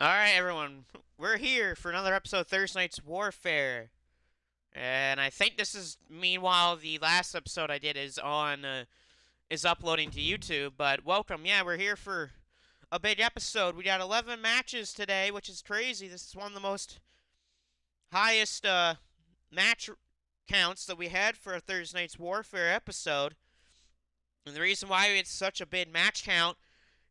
Alright, everyone. We're here for another episode of Thursday Night's Warfare. And I think this is, meanwhile, the last episode I did is uploading to YouTube. But welcome. Yeah, we're here for a big episode. We got 11 matches today, which is crazy. This is one of the most highest match counts that we had for a Thursday Night's Warfare episode. And the reason why it's such a big match count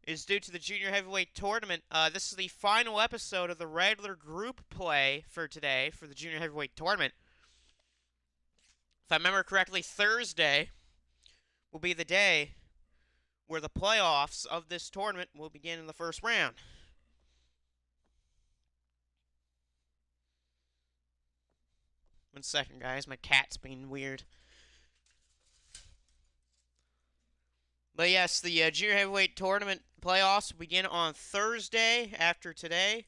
is due to the junior heavyweight tournament. This is the final episode of the regular group play for today for the junior heavyweight tournament. If I remember correctly, Thursday will be the day where the playoffs of this tournament will begin in the first round. One second, guys. My cat's being weird. But yes, the junior heavyweight tournament playoffs will begin on Thursday after today,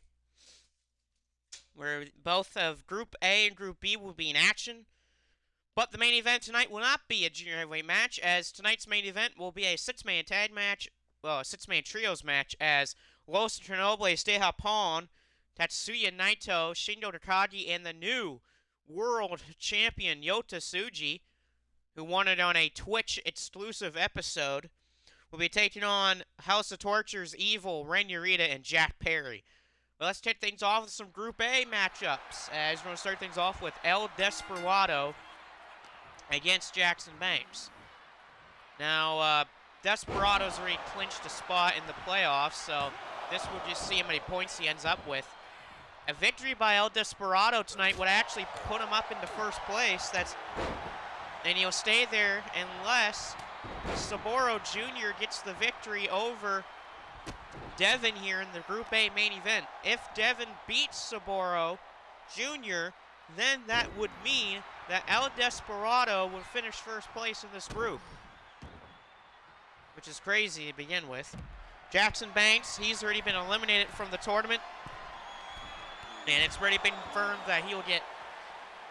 where both of Group A and Group B will be in action. But the main event tonight will not be a junior heavyweight match, as tonight's main event will be a six-man tag match, well, a six-man trios match, as Los Ingobernables de Japón, Tatsuya Naito, Shingo Takagi, and the new world champion Yota Tsuji, who won it on a Twitch-exclusive episode, will be taking on House of Torture's Evil, Ren Narita, and Jack Perry. Well, let's kick things off with some Group A matchups, as we're going to start things off with El Desperado against Jackson Banks. Now, Desperado's already clinched a spot in the playoffs, so this will just see how many points he ends up with. A victory by El Desperado tonight would actually put him up into first place. And he'll stay there unless Saburo Jr. gets the victory over Devin here in the Group A main event. If Devin beats Saburo Jr., then that would mean that El Desperado would finish first place in this group, which is crazy to begin with. Jackson Banks, he's already been eliminated from the tournament, and it's already been confirmed that he'll get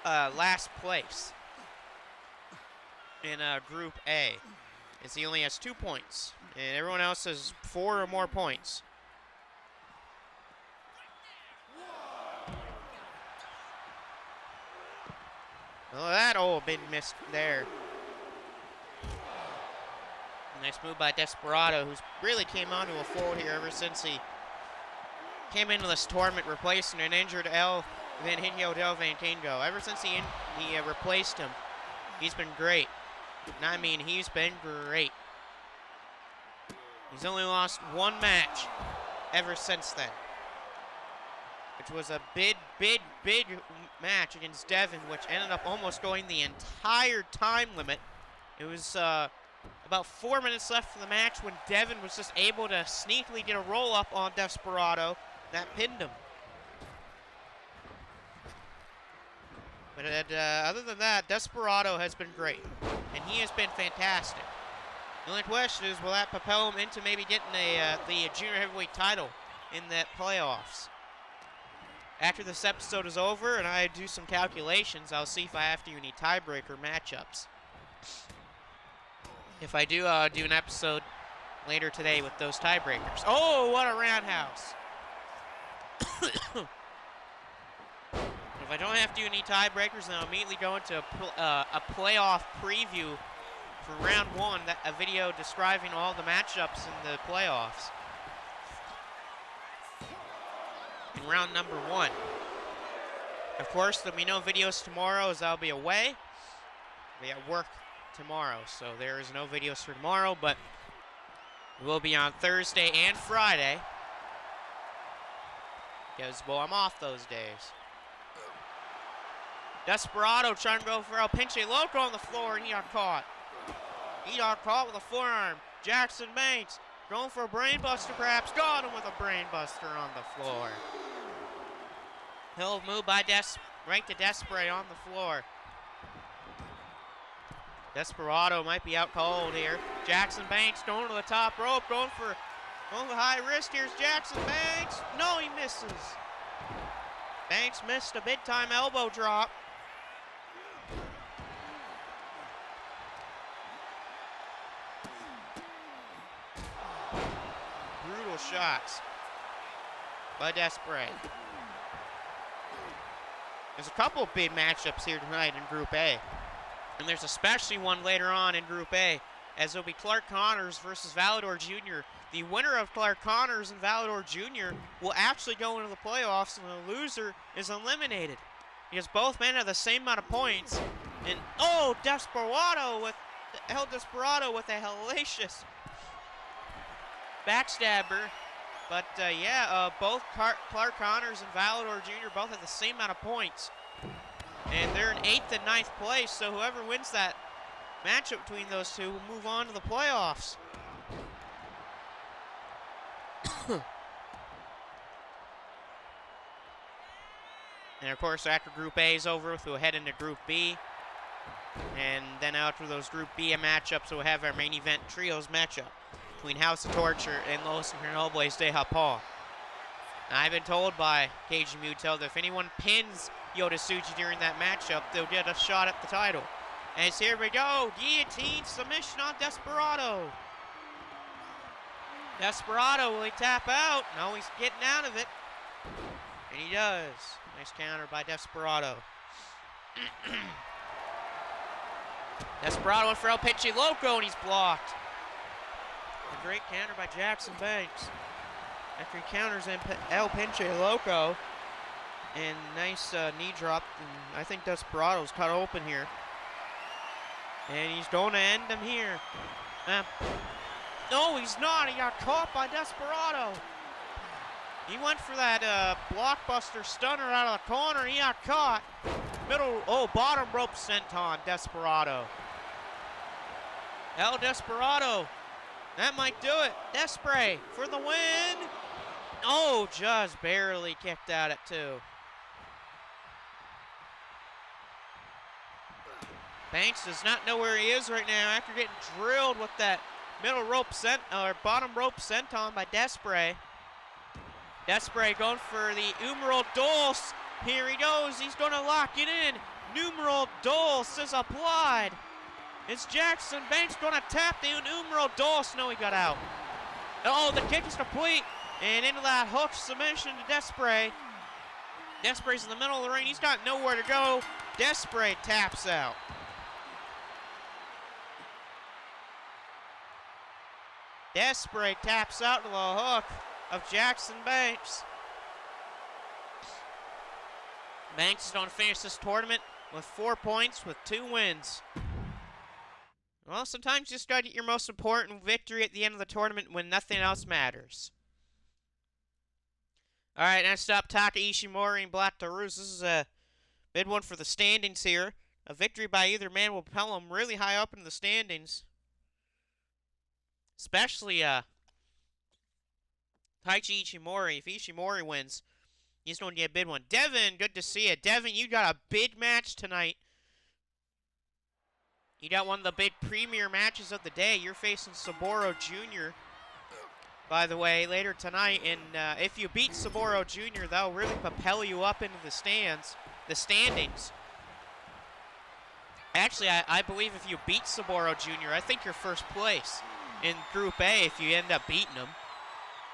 last place in Group A, as he only has 2 points, and everyone else has 4 or more points. Well, that old big miss there. Nice move by Desperado, who's really came onto a fold here ever since he came into this tournament, replacing an injured El Vinillo del Vancango. Ever since he replaced him, he's been great. And I mean, he's been great. He's only lost one match ever since then, which was a big match against Devin, which ended up almost going the entire time limit. It was about 4 minutes left for the match when Devin was just able to sneakily get a roll-up on Desperado that pinned him. But other than that, Desperado has been great, and he has been fantastic. The only question is, will that propel him into maybe getting the junior heavyweight title in that playoffs? After this episode is over and I do some calculations, I'll see if I have to do any tiebreaker matchups. If I do, I'll do an episode later today with those tiebreakers. Oh, what a roundhouse! If I don't have to do any tiebreakers, then I'll immediately go into a playoff preview for round one, a video describing all the matchups in the playoffs. In round number 1. Of course, there'll be no videos tomorrow as I'll be away. I'll be at work tomorrow, so there is no videos for tomorrow, but it will be on Thursday and Friday, because, well, I'm off those days. Desperado trying to go for El Pinche Loco on the floor, and he got caught. He got caught with a forearm. Jackson Banks going for a brainbuster, perhaps. Got him with a brainbuster on the floor. He'll move by right to Desperate on the floor. Desperado might be out cold here. Jackson Banks going to the top rope, going for high wrist. Here's Jackson Banks. No, he misses. Banks missed a big-time elbow drop. Brutal shots. by Desprez. There's a couple of big matchups here tonight in Group A. And there's especially one later on in Group A, as it'll be Clark Connors versus Valador Jr. The winner of Clark Connors and Valador Jr. will actually go into the playoffs, and the loser is eliminated. Because both men have the same amount of points. And, oh, Desperado with El Desperado with a hellacious backstabber. But, both Clark Connors and Valador Jr. both have the same amount of points. And they're in 8th and 9th place, so whoever wins that matchup between those two will move on to the playoffs. And, of course, after Group A is over, we'll head into Group B. And then after those Group B matchups, we'll have our main event trios matchup between House of Torture and Los Ingobernables de Japón. I've been told by Keiji Muto that if anyone pins Yota Tsuji during that matchup, they'll get a shot at the title. As here we go, guillotine submission on Desperado. Desperado, will he tap out? No, he's getting out of it. And he does. Nice counter by Desperado. Desperado went for El Pinche Loco, and he's blocked. A great counter by Jackson Banks. After he counters El Pinche Loco. And nice knee drop. And I think Desperado's cut open here. And he's going to end him here. No, he's not. He got caught by Desperado. He went for that blockbuster stunner out of the corner. He got caught. Bottom rope senton, Desperado. El Desperado. That might do it. Desprez for the win. Oh, just barely kicked out at 2. Banks does not know where he is right now after getting drilled with that bottom rope senton by Desprez. Desprez going for the Numeral Dos. Here he goes. He's going to lock it in. Numeral Dos is applied. It's Jackson Banks going to tap the Numeral Dos. No, he got out. Oh, the kick is complete. And into that hook submission to Desprez. Desprez's in the middle of the ring. He's got nowhere to go. Desprez taps out. Desprez taps out to the hook of Jackson Banks. Banks is going to finish this tournament with 4 points with 2 wins. Well, sometimes you just got to get your most important victory at the end of the tournament when nothing else matters. All right, next up, Taka Ishimori and Black Taurus. This is a big one for the standings here. A victory by either man will propel them really high up in the standings. Especially Taichi Ishimori. If Ishimori wins, he's going to get a big one. Devin, good to see you. Devin, you got a big match tonight. You got one of the big premier matches of the day. You're facing Saburo Jr., by the way, later tonight. And if you beat Saburo Jr., that'll really propel you up into the standings. Actually, I believe if you beat Saburo Jr., I think you're first place in Group A if you end up beating him.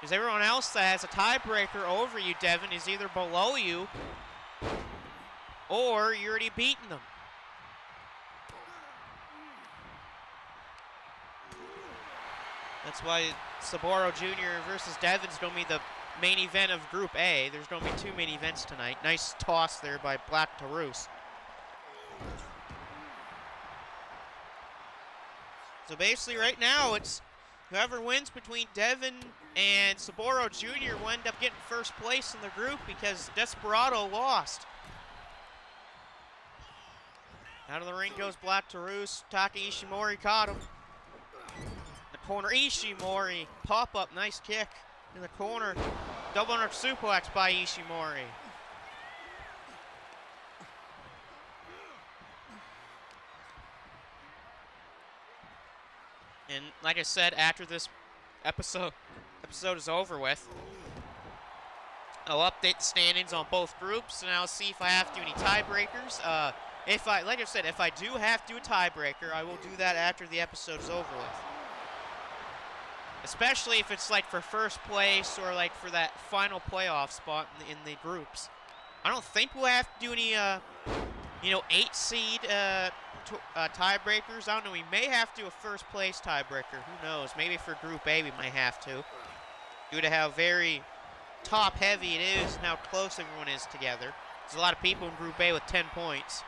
Because everyone else that has a tiebreaker over you, Devin, is either below you or you're already beaten them. That's why Saburo Jr. versus Devin's going to be the main event of Group A. There's going to be 2 main events tonight. Nice toss there by Black Taurus. So basically right now it's whoever wins between Devin and Saburo Jr. will end up getting first place in the group because Desperado lost. Out of the ring goes Black Taurus. Taka Ishimori caught him. Corner, Ishimori, pop-up, nice kick in the corner. Double under suplex by Ishimori. And like I said, after this episode is over with, I'll update the standings on both groups, and I'll see if I have to do any tiebreakers. Like I said, if I do have to do a tiebreaker, I will do that after the episode is over with. especially if it's like for first place or like for that final playoff spot in the groups. I don't think we'll have to do any, 8 seed tiebreakers. I don't know. We may have to do a first place tiebreaker. Who knows? Maybe for Group A we might have to, due to how very top heavy it is and how close everyone is together. There's a lot of people in Group A with 10 points.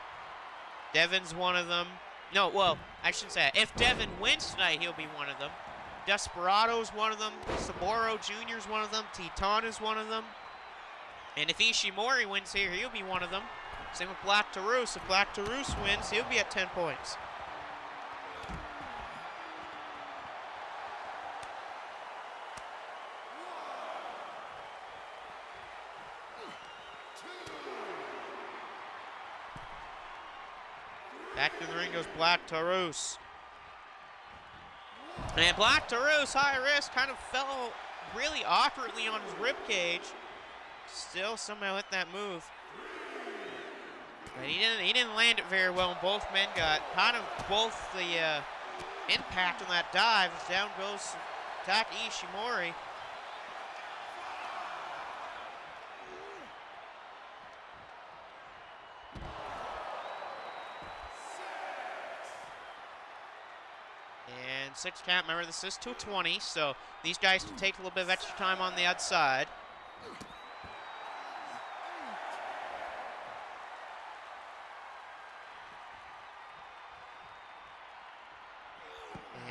Devin's one of them. No, well, I shouldn't say that. If Devin wins tonight, he'll be one of them. Desperado's one of them. Saboro Jr.'s one of them. Titan is one of them. And if Ishimori wins here, he'll be one of them. Same with Black Taurus. If Black Taurus wins, he'll be at 10 points. Back to the ring goes Black Taurus. And Black Taurus, high risk, kind of fell really awkwardly on his ribcage. Still somehow hit that move. But he didn't land it very well, and both men got kind of both the impact on that dive. Down goes Taka Ishimori. And 6 count. Remember, this is 220, so these guys can take a little bit of extra time on the outside.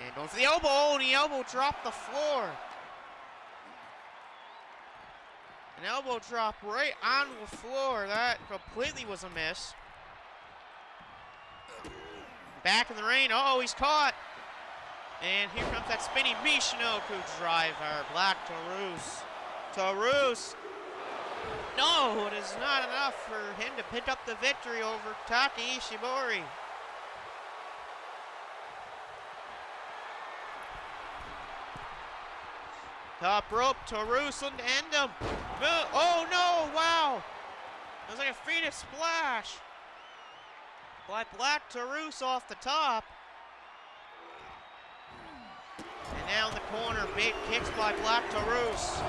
And going for the elbow. Oh, the elbow dropped the floor. An elbow drop right on the floor. That completely was a miss. Back in the ring. Oh, he's caught. And here comes that spinning Michinoku driver. Black Taurus. Taurus. No, it is not enough for him to pick up the victory over Taka Ishimori. Top rope, Taurus into end him. Oh no, wow. It was like a Phoenix splash. By Black Taurus off the top. And now in the corner, big kicks by Black Taurus.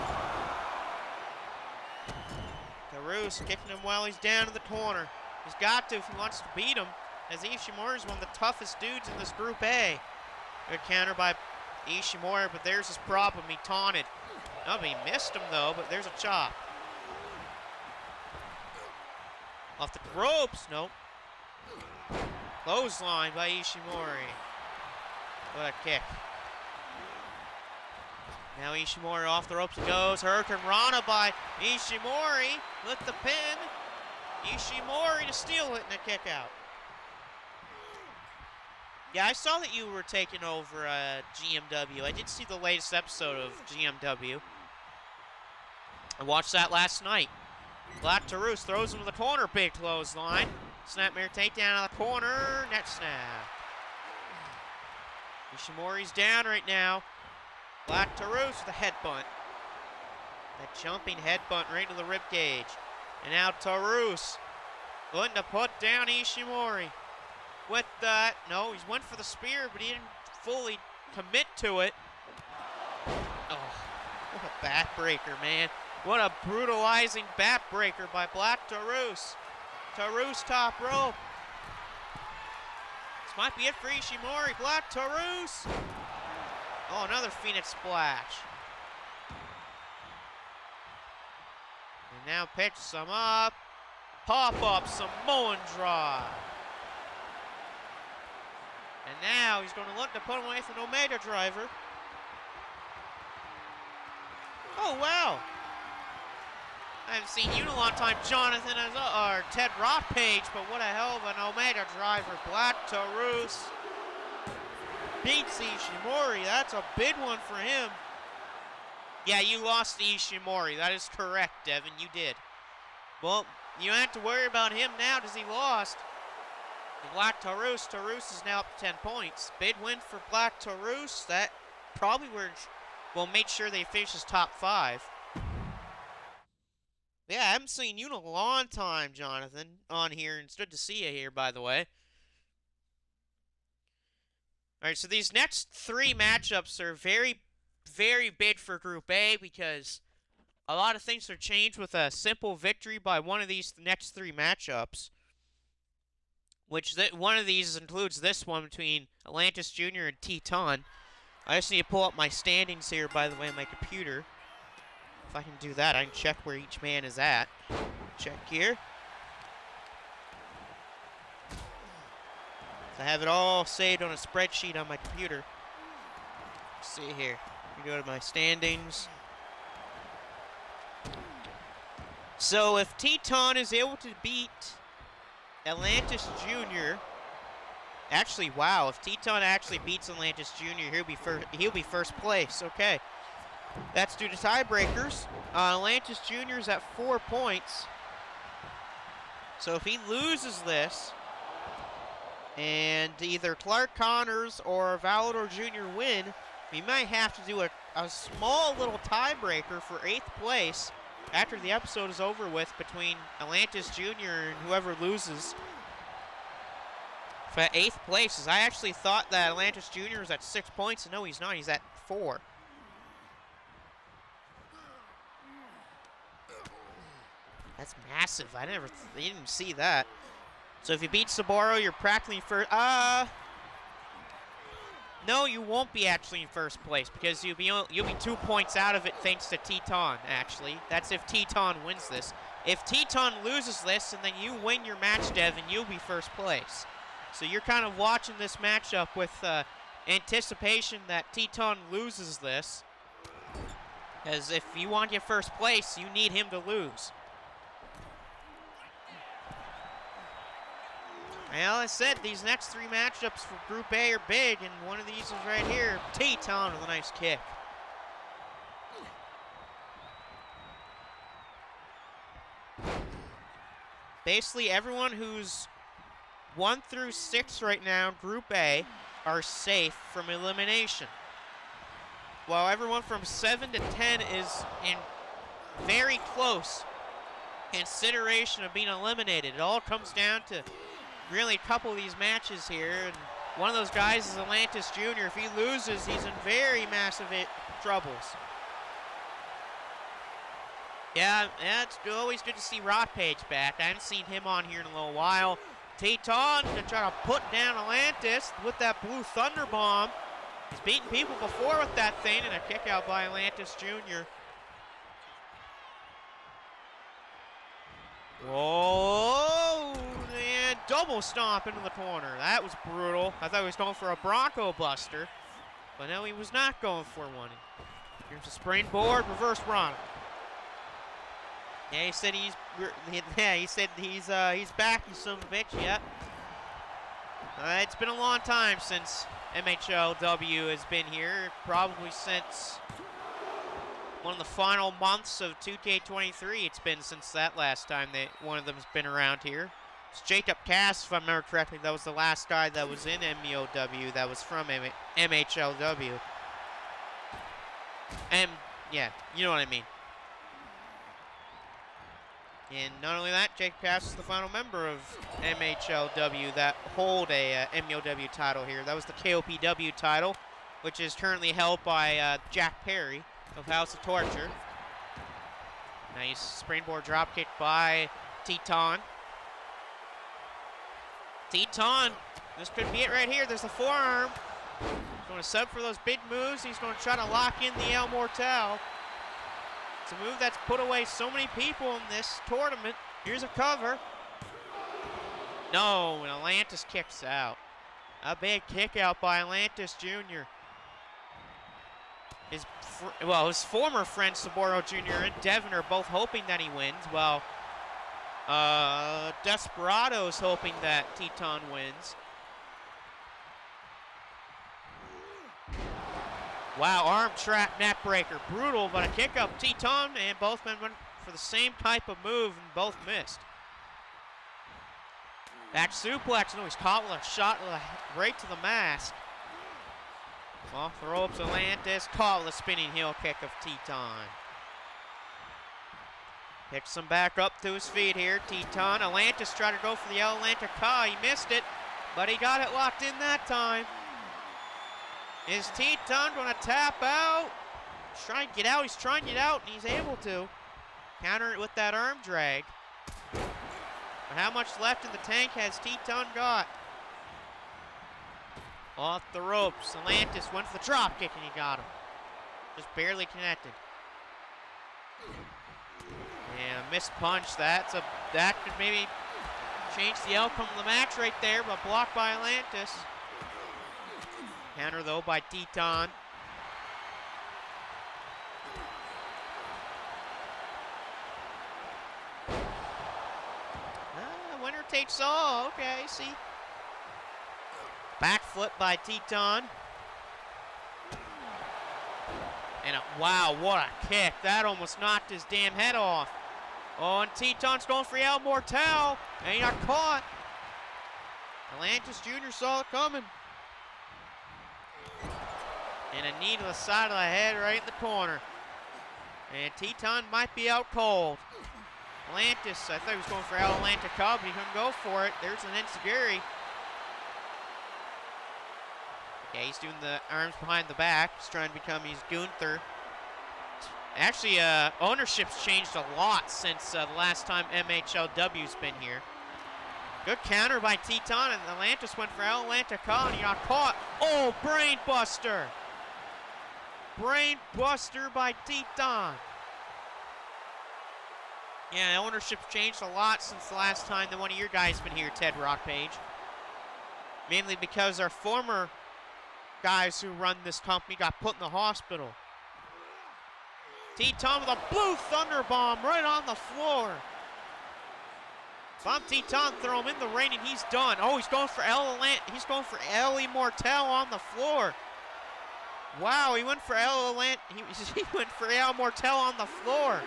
Taurus kicking him while he's down in the corner. He's got to if he wants to beat him, as Ishimori is one of the toughest dudes in this Group A. Good counter by Ishimori, but there's his problem. He taunted. Oh, he missed him though, but there's a chop. Off the ropes, nope. Clothesline by Ishimori. What a kick. Now Ishimori off the ropes goes. Hurricane Rana by Ishimori with the pin. Ishimori to steal it and a kick out. Yeah, I saw that you were taking over GMW. I did see the latest episode of GMW. I watched that last night. Black Taurus throws him to the corner. Big clothesline. Snapmare takedown out of the corner. Net snap. Ishimori's down right now. Black Taurus with a headbutt. That jumping headbutt right to the ribcage. And now Taurus going to put down Ishimori. With that, no, he went for the spear, but he didn't fully commit to it. Oh, what a backbreaker, man. What a brutalizing backbreaker by Black Taurus. Taurus top rope. This might be it for Ishimori. Black Taurus. Oh, another Phoenix splash. And now picks him up. Pop up Samoan drop. And now he's going to look to put him away from an Omega driver. Oh, wow. I haven't seen you in a long time, Jonathan, or Ted Rothpage, but what a hell of an Omega driver. Black Taurus beats Ishimori. That's a big one for him. Yeah, you lost to Ishimori. That is correct, Devin. You did. Well, you don't have to worry about him now because he lost. Black Taurus. Taurus is now up to 10 points. Big win for Black Taurus. That probably will make sure they finish as top 5. Yeah, I haven't seen you in a long time, Jonathan, on here. And it's good to see you here, by the way. All right, so these next 3 matchups are very very big for Group A because a lot of things are changed with a simple victory by one of these next 3 matchups. Which one of these includes this one between Atlantis Jr. and Teton. I just need to pull up my standings here, by the way, on my computer. If I can do that, I can check where each man is at. Check here. I have it all saved on a spreadsheet on my computer. Let's see here. We go to my standings. So if Teton is able to beat Atlantis Jr. Actually, wow, if Teton actually beats Atlantis Jr., he'll be first place. Okay. That's due to tiebreakers. Atlantis Jr. is at 4 points. So if he loses this, and either Clark Connors or Valador Jr. win, we might have to do a small little tiebreaker for 8th place after the episode is over with between Atlantis Jr. and whoever loses. For 8th place, I actually thought that Atlantis Jr. was at 6 points, and no, he's not. He's at 4. That's massive. I didn't see that. So if you beat Sabaro, you're practically first. No, you won't be actually in first place because you'll be 2 points out of it thanks to Teton. Actually, that's if Teton wins this. If Teton loses this, and then you win your match, Devin, you'll be first place. So you're kind of watching this matchup with anticipation that Teton loses this, because if you want your first place, you need him to lose. Well, I said these next 3 matchups for Group A are big, and one of these is right here. Teton with a nice kick. Basically, everyone who's 1 through 6 right now in Group A are safe from elimination, while everyone from 7 to 10 is in very close consideration of being eliminated. It all comes down to really a couple of these matches here, and one of those guys is Atlantis Jr. If he loses, he's in very massive troubles. Yeah, it's always good to see Rod Page back. I haven't seen him on here in a little while. Teton to try to put down Atlantis with that Blue Thunder Bomb. He's beaten people before with that thing, and a kick out by Atlantis Jr. Whoa! And double stomp into the corner. That was brutal. I thought he was going for a Bronco Buster, but no, he was not going for one. Here's a springboard, reverse run. Yeah, he said he's back, you son of a bitch. Yep. It's been a long time since MHLW has been here, probably since one of the final months of 2K23. It's been since that last time that one of them's been around here. It's Jacob Cass, if I remember correctly. That was the last guy that was in MEOW that was from MHLW. And yeah, you know what I mean. And not only that, Jacob Cass is the final member of MHLW that hold a MEOW title here. That was the KOPW title, which is currently held by Jack Perry of House of Torture. Nice springboard dropkick by Teton. Teton, this could be it right here. There's the forearm. He's going to sub for those big moves. He's going to try to lock in the El Mortal. It's a move that's put away so many people in this tournament. Here's a cover. No, and Atlantis kicks out. A big kick out by Atlantis Jr. His former friend Sabaro Jr. and Devin are both hoping that he wins, while Desperado's hoping that Teton wins. Wow, arm trap neck breaker. Brutal, but a kick up Teton, and both men went for the same type of move and both missed. Back suplex. No, he's caught with a shot right to the mask. Off the ropes, Atlantis caught with a spinning heel kick of Teton. Picks him back up to his feet here. Teton. Atlantis tried to go for the El Atlantica. He missed it, but he got it locked in that time. Is Teton going to tap out? He's trying to get out. He's trying to get out, and he's able to. Counter it with that arm drag. But how much left in the tank has Teton got? Off the ropes. Atlantis went for the drop kick, and he got him. Just barely connected. Yeah, missed punch. That could maybe change the outcome of the match right there, but blocked by Atlantis. Counter, though, by Teton. Winner takes all. Okay, see. Back flip by Teton. And wow, what a kick. That almost knocked his damn head off. Oh, and Teton's going for El Mortal. And he got caught. Atlantis Jr. saw it coming. And a knee to the side of the head right in the corner. And Teton might be out cold. Atlantis, I thought he was going for El Atlanta Cub, but he couldn't go for it. There's an Enziguri. Okay, he's doing the arms behind the back. He's trying to become his Gunther. Actually, ownership's changed a lot since the last time MHLW's been here. Good counter by Teton, and Atlantis went for El Atlanta Cub, and he got caught. Oh, brain buster. Brain buster by Teton. Yeah, ownership's changed a lot since the last time that one of your guys been here, Ted Rockpage. Mainly because our former guys who run this company got put in the hospital. Teton with a blue thunder bomb right on the floor. If I'm Teton, throw him in the ring and he's done. Oh, he's going for El Immortal on the floor. Wow, he went for El Immortal on the floor.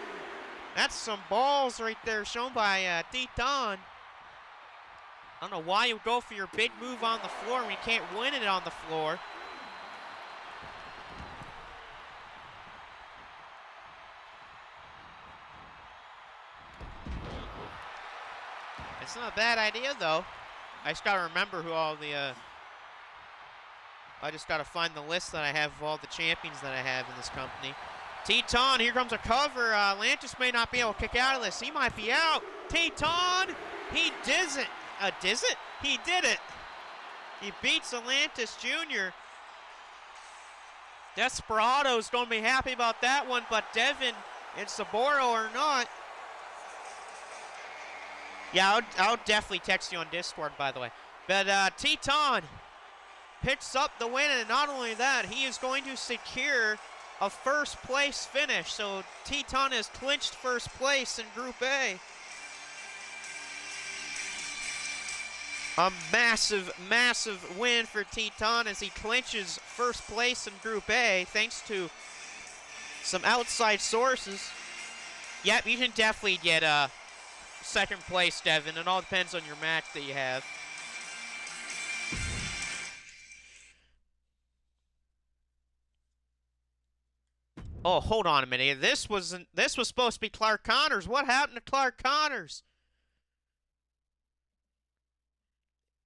That's some balls right there shown by Teton. I don't know why you would go for your big move on the floor when you can't win it on the floor. It's not a bad idea, though. I just got to remember who all the... I just got to find the list that I have of all the champions that I have in this company. Teton, here comes a cover. Atlantis may not be able to kick out of this. He might be out. Teton, he does it. He did it. He beats Atlantis Jr. Desperado's going to be happy about that one, but Devin and Saboro are not. Yeah, I'll definitely text you on Discord, by the way. But Teton picks up the win, and not only that, he is going to secure a first place finish. So Teton has clinched first place in Group A. A massive, massive win for Teton as he clinches first place in Group A thanks to some outside sources. Yep, you can definitely get second place, Devin. It all depends on your match that you have. Oh, hold on a minute. This was supposed to be Clark Connors. What happened to Clark Connors?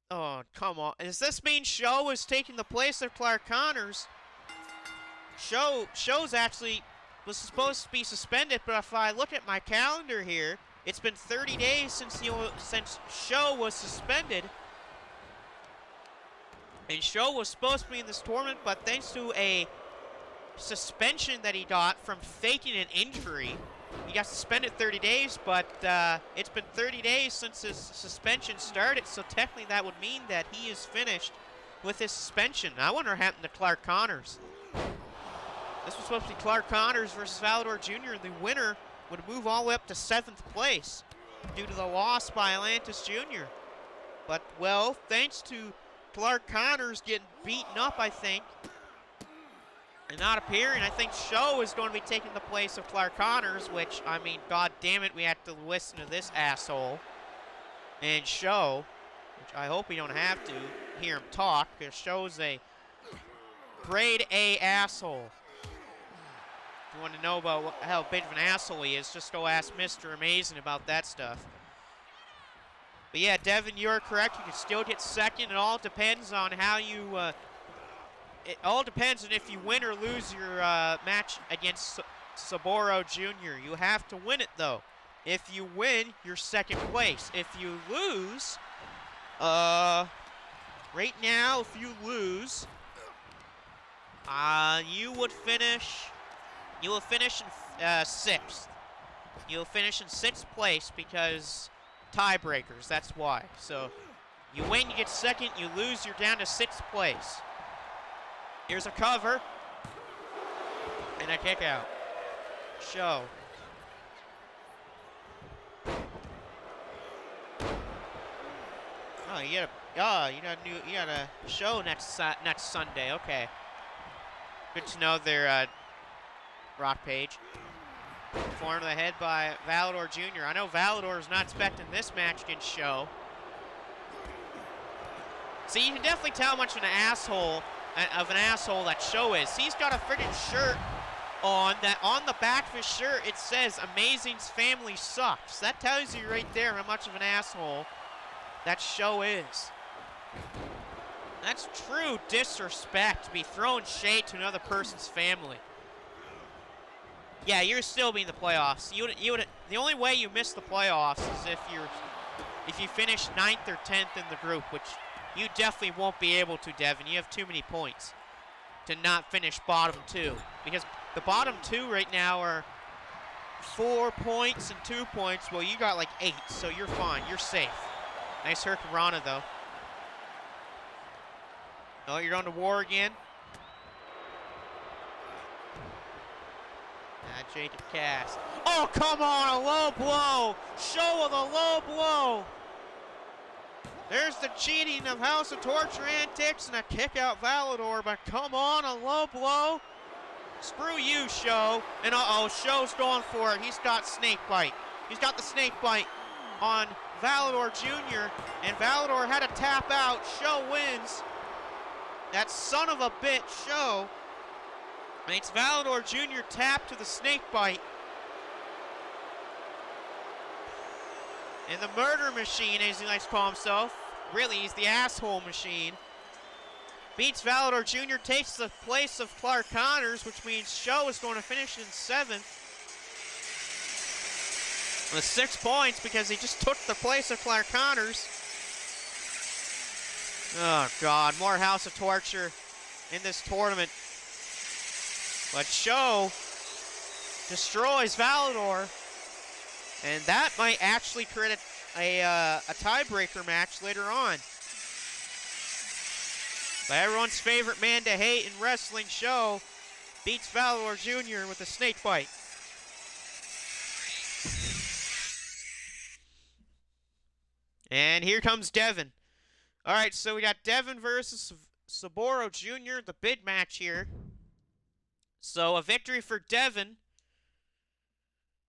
Oh, come on. Does this mean Show is taking the place of Clark Connors? Show's actually was supposed to be suspended, but if I look at my calendar here, it's been 30 days since Show was suspended. And Show was supposed to be in this tournament, but thanks to a suspension that he got from faking an injury, he got suspended 30 days, but it's been 30 days since his suspension started, so technically that would mean that he is finished with his suspension. I wonder what happened to Clark Connors. This was supposed to be Clark Connors versus Valador Jr., and the winner would move all the way up to 7th place due to the loss by Atlantis Jr. But, well, thanks to Clark Connors getting beaten up, I think, and not appearing, I think Show is going to be taking the place of Clark Connors, which, I mean, god damn it, we have to listen to this asshole. And Show, which I hope we don't have to hear him talk, because Show's a grade A asshole. If you want to know about how big of an asshole he is, just go ask Mr. Amazing about that stuff. But yeah, Devin, you're correct. You can still get second. It all depends on how you... it all depends on if you win or lose your match against Saburo Jr. You have to win it, though. If you win, you're second place. If you lose, right now, if you lose, you will finish in sixth. You'll finish in sixth place because tiebreakers, that's why. So, you win, you get second. You lose, you're down to sixth place. Here's a cover. And a kick out. Show. Oh, you got a show next Sunday. Okay. Good to know there, Rock Page. Form to the head by Valador Jr. I know Valador is not expecting this match against Show. See, you can definitely tell how much of an asshole that Show is. He's got a friggin' shirt on that on the back of his shirt it says Amazing's family sucks. That tells you right there how much of an asshole that Show is. That's true disrespect to be throwing shade to another person's family. Yeah, you're still be in the playoffs. The only way you miss the playoffs is if you finish 9th or 10th in the group, which you definitely won't be able to, Devin. You have too many points to not finish bottom 2. Because the bottom 2 right now are 4 points and 2 points. Well, you got like 8, so you're fine. You're safe. Nice Hurricanrana, though. Oh, you're on to War again. Jacob Cass. Oh, come on, a low blow. Show of a low blow. There's the cheating of House of Torture antics and a kick out Valador, but come on, a low blow. Screw you, Show. And uh-oh, Show's going for it. He's got snake bite. He's got the snake bite on Valador Jr., and Valador had to tap out. Show wins. That son of a bitch, Show, makes Valador Jr. tap to the snake bite. And the murder machine, as he likes to call himself, really, he's the asshole machine, beats Valador Jr., takes the place of Clark Connors, which means Show is going to finish in 7th. With 6 points because he just took the place of Clark Connors. Oh, God, more House of Torture in this tournament. But Show destroys Valador, and that might actually create a tiebreaker match later on. But everyone's favorite man to hate in wrestling, Show, beats Valador Jr. with a snake bite. And here comes Devin. All right, so we got Devin versus Saburo Jr., the bid match here. So a victory for Devin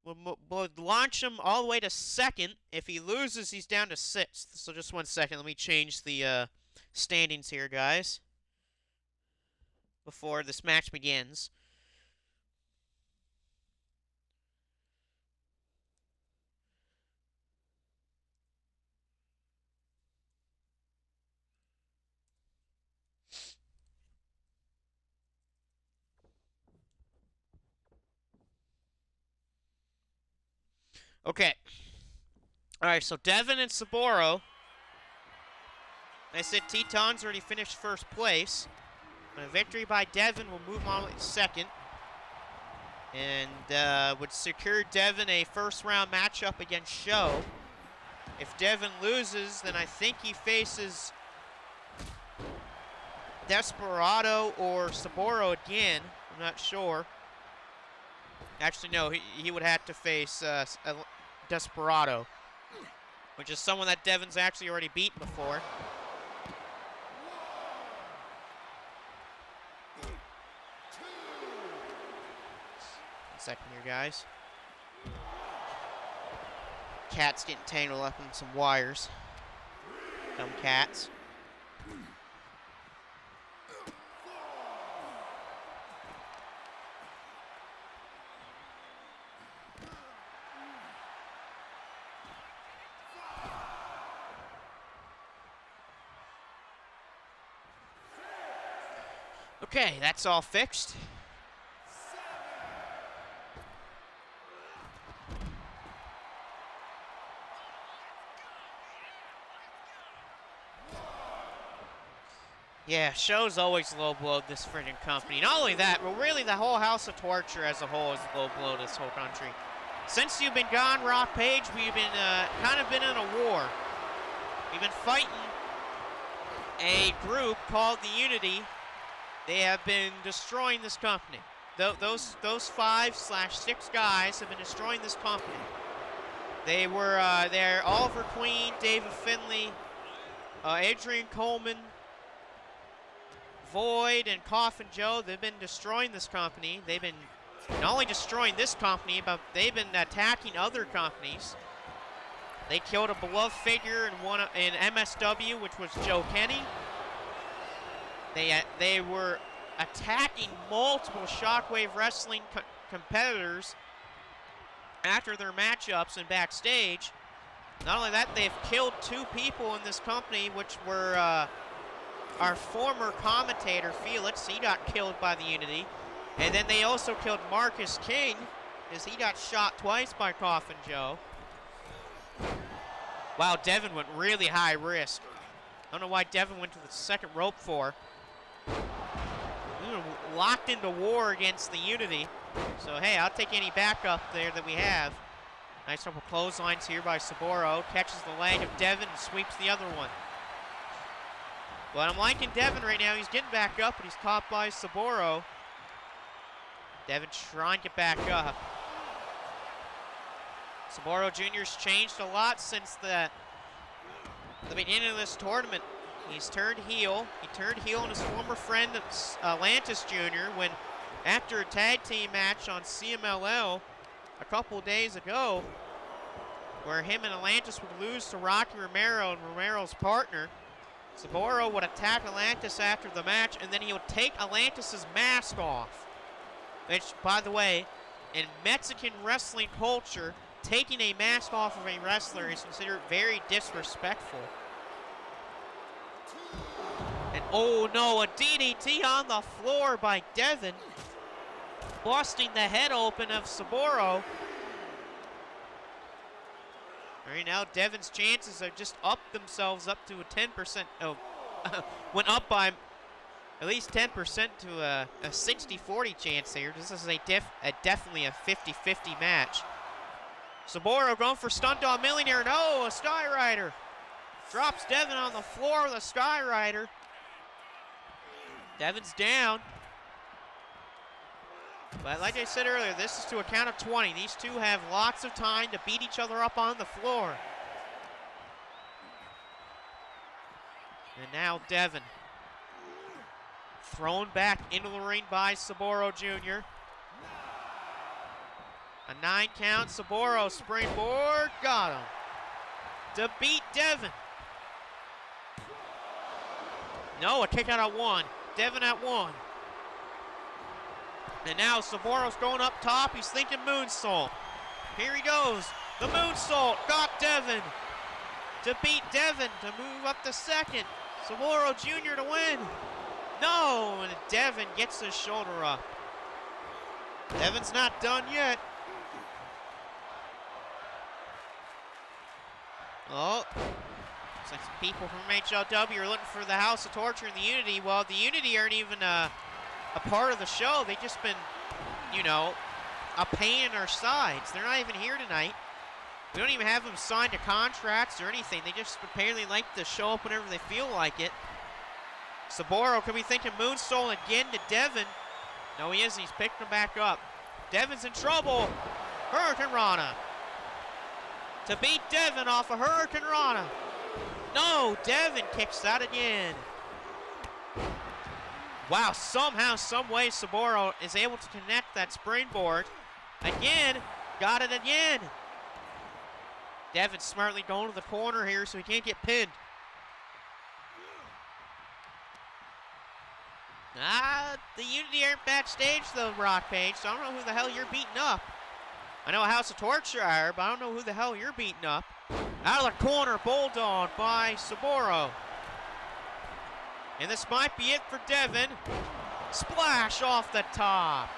would launch him all the way to 2nd. If he loses, he's down to 6th. So just 1 second. Let me change the standings here, guys, before this match begins. Okay. All right, so Devin and Saburo. I said Teton's already finished first place. A victory by Devin will move on to 2nd. And would secure Devin a first-round matchup against Show. If Devin loses, then I think he faces Desperado or Saburo again. I'm not sure. Actually, no, he would have to face Desperado, which is someone that Devin's actually already beaten before. One second here, guys. Cat's getting tangled up in some wires. Dumb cats. Okay, that's all fixed. Yeah, show's always low blow this freaking company. Not only that, but really the whole House of Torture as a whole is low blow this whole country. Since you've been gone, Rock Page, we've been kind of been in a war. We've been fighting a group called the Unity. They have been destroying this company. Those 5/6 guys have been destroying this company. They're Oliver Queen, David Finley, Adrian Coleman, Void, and Coffin Joe. They've been destroying this company. They've been not only destroying this company, but they've been attacking other companies. They killed a beloved figure in MSW, which was Joe Kenny. They were attacking multiple Shockwave Wrestling competitors after their matchups and backstage. Not only that, they've killed 2 people in this company, which were our former commentator, Felix. He got killed by the Unity. And then they also killed Marcus King, as he got shot twice by Coffin Joe. Wow, Devin went really high risk. I don't know why Devin went to the second rope for. We were locked into war against the Unity. So, hey, I'll take any backup there that we have. Nice couple clotheslines here by Saburo. Catches the leg of Devin and sweeps the other one. But I'm liking Devin right now. He's getting back up, but he's caught by Saburo. Devin trying to get back up. Saburo Jr.'s changed a lot since the beginning of this tournament. He's turned heel. He turned heel on his former friend Atlantis Jr. when, after a tag team match on CMLL a couple days ago, where him and Atlantis would lose to Rocky Romero and Romero's partner, Saburo would attack Atlantis after the match, and then he would take Atlantis' mask off. Which, by the way, in Mexican wrestling culture, taking a mask off of a wrestler is considered very disrespectful. And oh no, a DDT on the floor by Devin, busting the head open of Saburo. Right now, Devin's chances have just upped themselves up to a 10%. Oh, went up by at least 10% to a 60-40 chance here. This is definitely a 50-50 match. Saburo going for Stunt Dog Millionaire. No, a Skyrider. Drops Devin on the floor with a Skyrider. Devin's down. But like I said earlier, this is to a count of 20. These two have lots of time to beat each other up on the floor. And now Devin. Thrown back into the ring by Saburo Jr. A 9 count, Saburo springboard, got him. To beat Devin. No, a kick out at 1. Devin at 1. And now Saburo's going up top. He's thinking moonsault. Here he goes. The moonsault got Devin. To beat Devin, to move up to second. Saburo Jr. to win. No, and Devin gets his shoulder up. Devin's not done yet. Oh, looks like some people from HLW are looking for the House of Torture and the Unity. Well, the Unity aren't even a part of the show. They've just been, you know, a pain in our sides. They're not even here tonight. We don't even have them signed to contracts or anything. They just apparently like to show up whenever they feel like it. Saburo could be thinking moonsault again to Devin. No, he isn't. He's picking him back up. Devin's in trouble. Hurricane Rana. To beat Devin off of Hurricane Rana. No, Devin kicks out again. Wow, somehow, some way, Saburo is able to connect that springboard. Again, got it again. Devin smartly going to the corner here so he can't get pinned. The Unity aren't backstage though, Rock Page, so I don't know who the hell you're beating up. I know House of Torture are, but I don't know who the hell you're beating up. Out of the corner, Bulldog by Saburo. And this might be it for Devin. Splash off the top.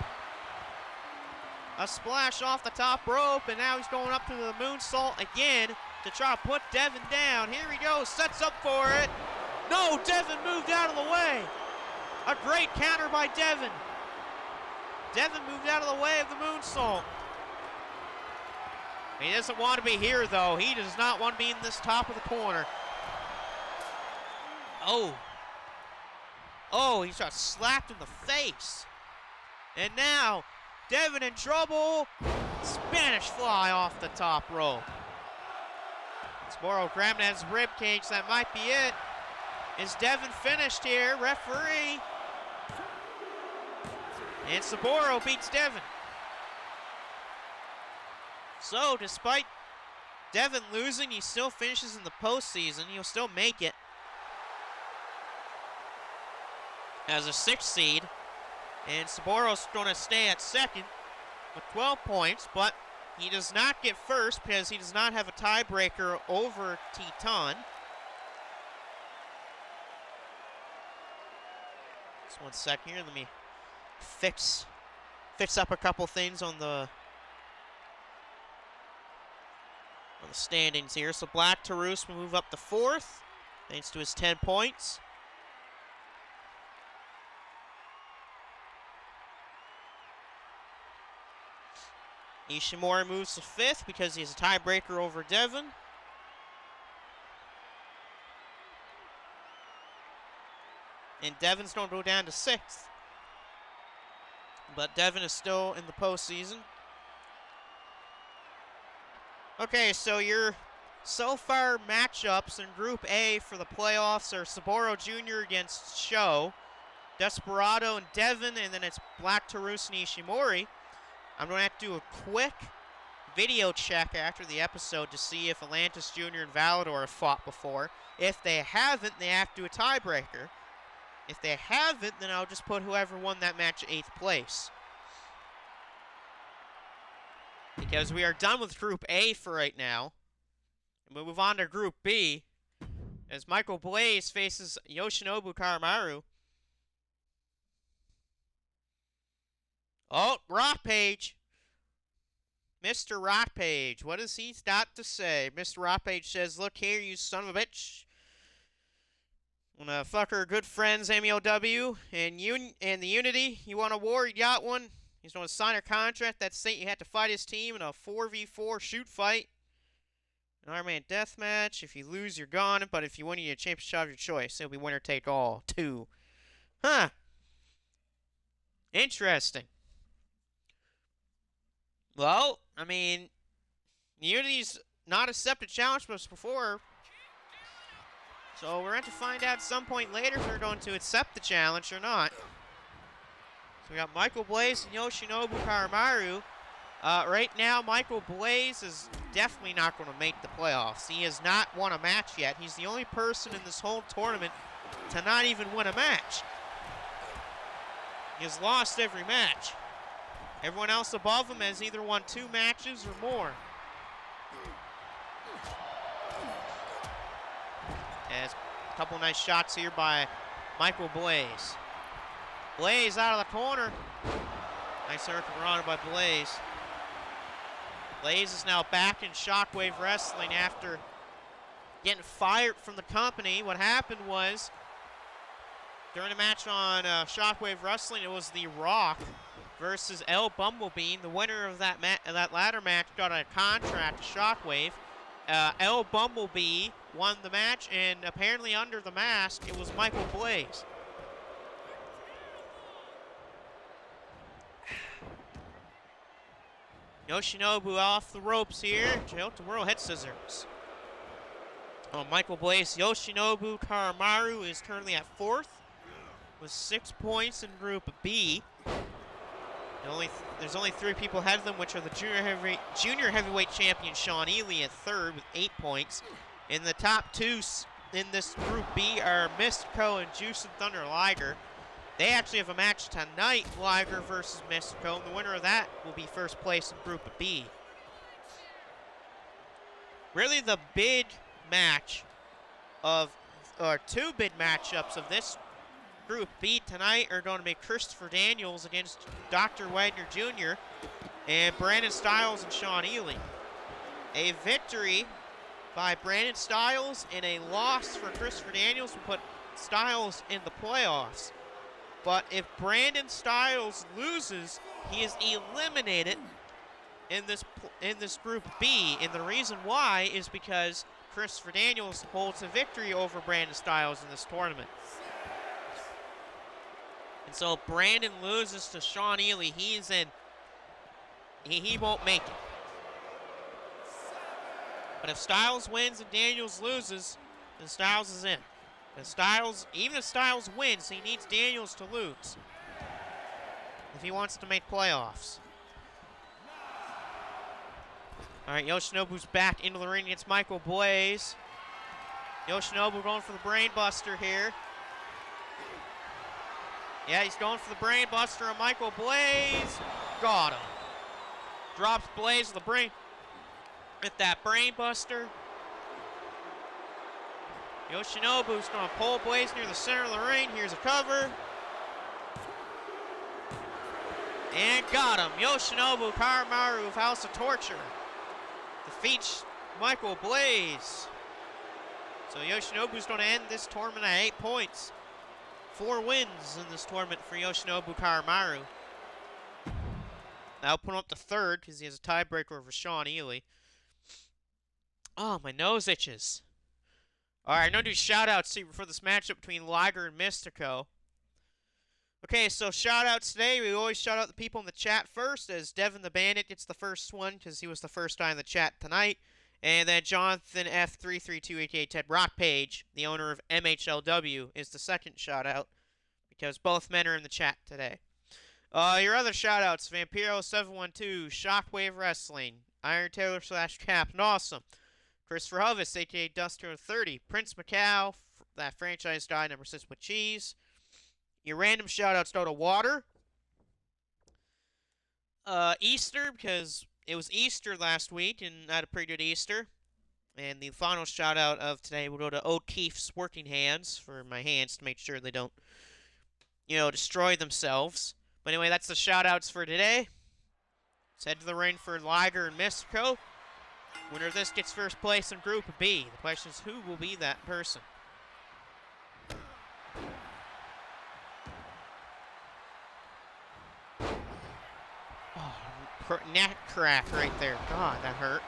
A splash off the top rope, and now he's going up to the moonsault again to try to put Devin down. Here he goes, sets up for it. No, Devin moved out of the way. A great counter by Devin. Devin moved out of the way of the moonsault. He doesn't want to be here, though. He does not want to be in this top of the corner. Oh. Oh, he got slapped in the face. And now, Devin in trouble. Spanish fly off the top rope. Saburo grabbing at his ribcage. That might be it. Is Devin finished here? Referee. And Saburo beats Devin. So, despite Devin losing, he still finishes in the postseason. He'll still make it as a 6th seed. And Saburo's going to stay at 2nd with 12 points, but he does not get 1st because he does not have a tiebreaker over Teton. Just 1 second here. Let me fix up a couple things on the standings here. So Black Taurus will move up to 4th thanks to his 10 points. Ishimori moves to 5th because he has a tiebreaker over Devin. And Devin's going to go down to 6th. But Devin is still in the postseason. Okay, so your so far matchups in Group A for the playoffs are Saburo Jr. against Sho, Desperado and Devin, and then it's Black Taurus and Ishimori. I'm going to have to do a quick video check after the episode to see if Atlantis Jr. and Valador have fought before. If they haven't, they have to do a tiebreaker. If they haven't, then I'll just put whoever won that match 8th place. Because we are done with Group A for right now. And we'll move on to Group B, as Michael Blaze faces Yoshinobu Karamaru. Oh, Rock Page. Mr. Rock Page. What does he got to say? Mr. Rock Page says, "Look here, you son of a bitch. Wanna fuck her good friends, MEOW, and the Unity. You want a war? You got one. He's going to sign a contract that saying you had to fight his team in a 4v4 shoot fight. An Iron Man death match. If you lose, you're gone. But if you win, you get a championship of your choice. It'll be winner take all. 2. Huh. Interesting. Well, I mean, Unity's not accepted challenge from us before. So we're going to find out at some point later if they're going to accept the challenge or not. So we got Michael Blaze and Yoshinobu Karamaru. Right now, Michael Blaze is definitely not going to make the playoffs. He has not won a match yet. He's the only person in this whole tournament to not even win a match. He has lost every match. Everyone else above him has either won 2 matches or more. As a couple nice shots here by Michael Blaze. Blaze out of the corner. Nice circle run by Blaze. Blaze is now back in Shockwave Wrestling after getting fired from the company. What happened was, during a match on Shockwave Wrestling, it was The Rock versus El Bumblebee. The winner of that ladder match got a contract to Shockwave. El Bumblebee won the match, and apparently under the mask, it was Michael Blaze. Yoshinobu off the ropes here. Toyota World Head Scissors. Oh, Michael Blaze. Yoshinobu Karamaru is currently at 4th with 6 points in Group B. There's only 3 people ahead of them, which are the junior heavyweight champion Sean Ely at 3rd with 8 points. In the top 2 in this Group B are Mystico and Juice and Thunder Liger. They actually have a match tonight, Liger versus Mystico, and the winner of that will be first place in Group B. Really the big match of, or 2 big matchups of this Group B tonight are going to be Christopher Daniels against Dr. Wagner Jr. and Brandon Styles and Sean Ely. A victory by Brandon Styles and a loss for Christopher Daniels will put Styles in the playoffs. But if Brandon Styles loses, he is eliminated in this Group B. And the reason why is because Christopher Daniels holds a victory over Brandon Styles in this tournament. And so if Brandon loses to Sean Ely, he's in. He won't make it. But if Styles wins and Daniels loses, then Styles is in. And even if Styles wins, he needs Daniels to lose if he wants to make playoffs. All right, Yoshinobu's back into the ring against Michael Blaze. Yoshinobu going for the brain buster here. Yeah, he's going for the brain buster on Michael Blaze. Got him. Drops Blaze with the brain. With that brain buster. Yoshinobu's going to pull Blaze near the center of the ring. Here's a cover. And got him. Yoshinobu Karamaru of House of Torture defeats Michael Blaze. So Yoshinobu's going to end this tournament at 8 points. 4 wins in this tournament for Yoshinobu Karamaru. Now put him up to third because he has a tiebreaker over Sean Ely. Oh, my nose itches. Alright, I'm going to do shout-outs for this matchup between Liger and Mystico. Okay, so shout-outs today. We always shout out the people in the chat first, as Devin the Bandit gets the first one because he was the first time in the chat tonight. And then Jonathan F33288 Ted Rock Page, the owner of MHLW, is the second shout-out because both men are in the chat today. Your other shout-outs, Vampiro712, Shockwave Wrestling, Iron Taylor / Captain Awesome, Christopher Hovis, a.k.a. Duster30, Prince Macau, that franchise guy, number 6 with cheese. Your random shout-outs go to Water. Easter, because it was Easter last week, and I had a pretty good Easter. And the final shout-out of today will go to O'Keefe's Working Hands, for my hands to make sure they don't, destroy themselves. But anyway, that's the shout-outs for today. Let's head to the ring for Liger and Mystico. Winner of this gets first place in Group B. The question is, who will be that person? Oh, neck crack right there. God, that hurt.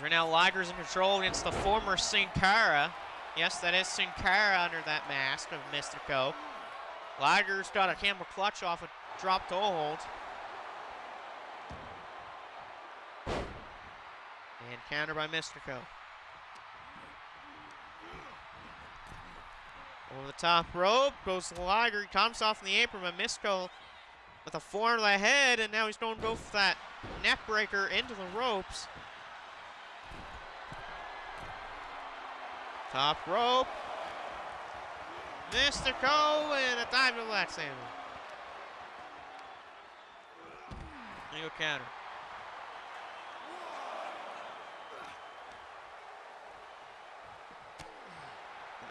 Right now, Liger's in control against the former Sin Cara. Yes, that is Sin Cara under that mask of Mystico. Liger's got a camel clutch off a drop toe hold. And counter by Mystico. Over the top rope goes Liger. He comes off in the apron, but Mystico with a forearm to the head, and now he's going to go for that neck breaker into the ropes. Top rope. Mystico and a dive to the lat sandwich. There you go, counter.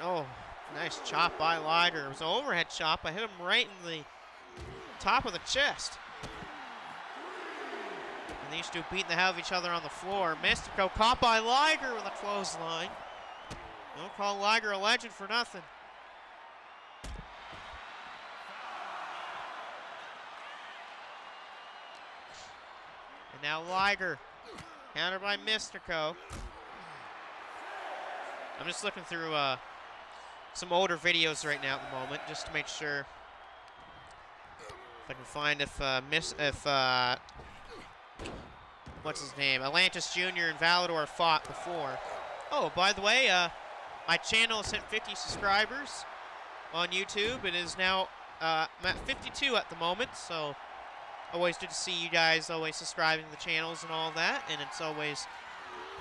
Oh, nice chop by Liger. It was an overhead chop. I hit him right in the top of the chest. And these two beating the hell of each other on the floor. Mystico caught by Liger with a clothesline. Don't call Liger a legend for nothing. And now Liger, countered by Mystico. I'm just looking through some older videos right now at the moment, just to make sure if I can find if what's his name, Atlantis Jr. and Valador fought before. Oh, by the way, my channel has hit 50 subscribers on YouTube. It is now I'm at 52 at the moment, so always good to see you guys always subscribing to the channels and all that, and it's always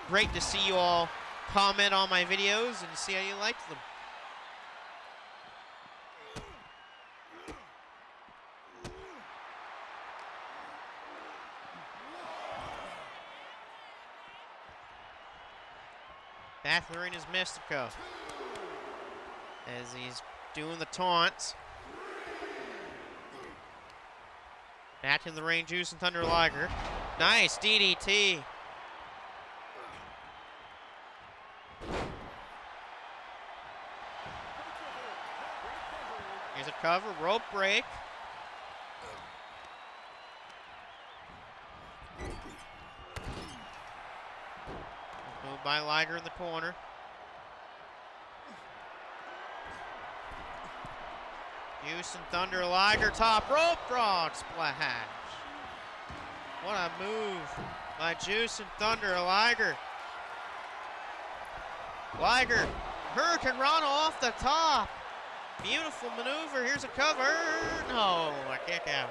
great to see you all comment on my videos and see how you liked them. Back in the ring is Mystico, as he's doing the taunts. Back in the ring, Juice and Thunder Liger. Nice DDT. Here's a cover, rope break. Moved by Liger in the corner. Juice and Thunder Liger, top rope frog splash. What a move by Juice and Thunder Liger. Liger, Hurricane Rana off the top. Beautiful maneuver. Here's a cover. No, a kick out.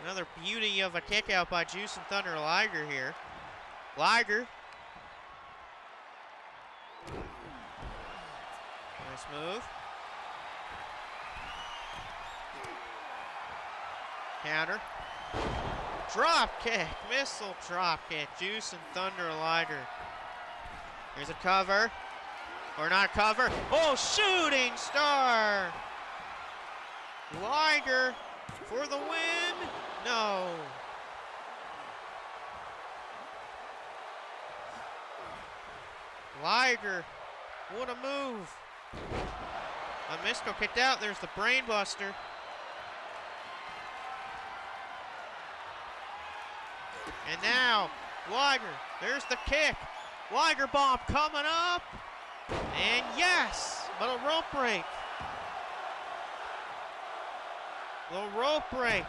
Another beauty of a kick out by Juice and Thunder Liger here. Liger. Nice move. Counter. Drop kick. Missile drop kick. Juice and Thunder Liger. Here's a cover. Or not cover. Oh, shooting star. Liger for the win. No. Liger. What a move. Misko kicked out. There's the brain buster. And now, Liger, there's the kick. Liger bomb coming up. And yes, but a rope break. The rope break.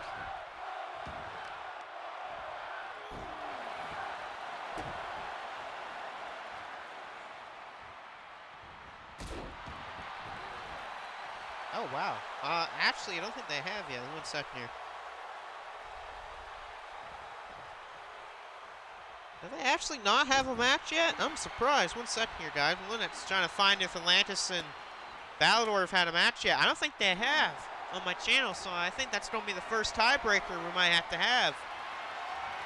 Oh, wow. Actually, I don't think they have yet. 1 second here. Do they actually not have a match yet? I'm surprised. 1 second here, guys. Linnet's trying to find if Atlantis and Valador have had a match yet. I don't think they have on my channel, so I think that's going to be the first tiebreaker we might have to have.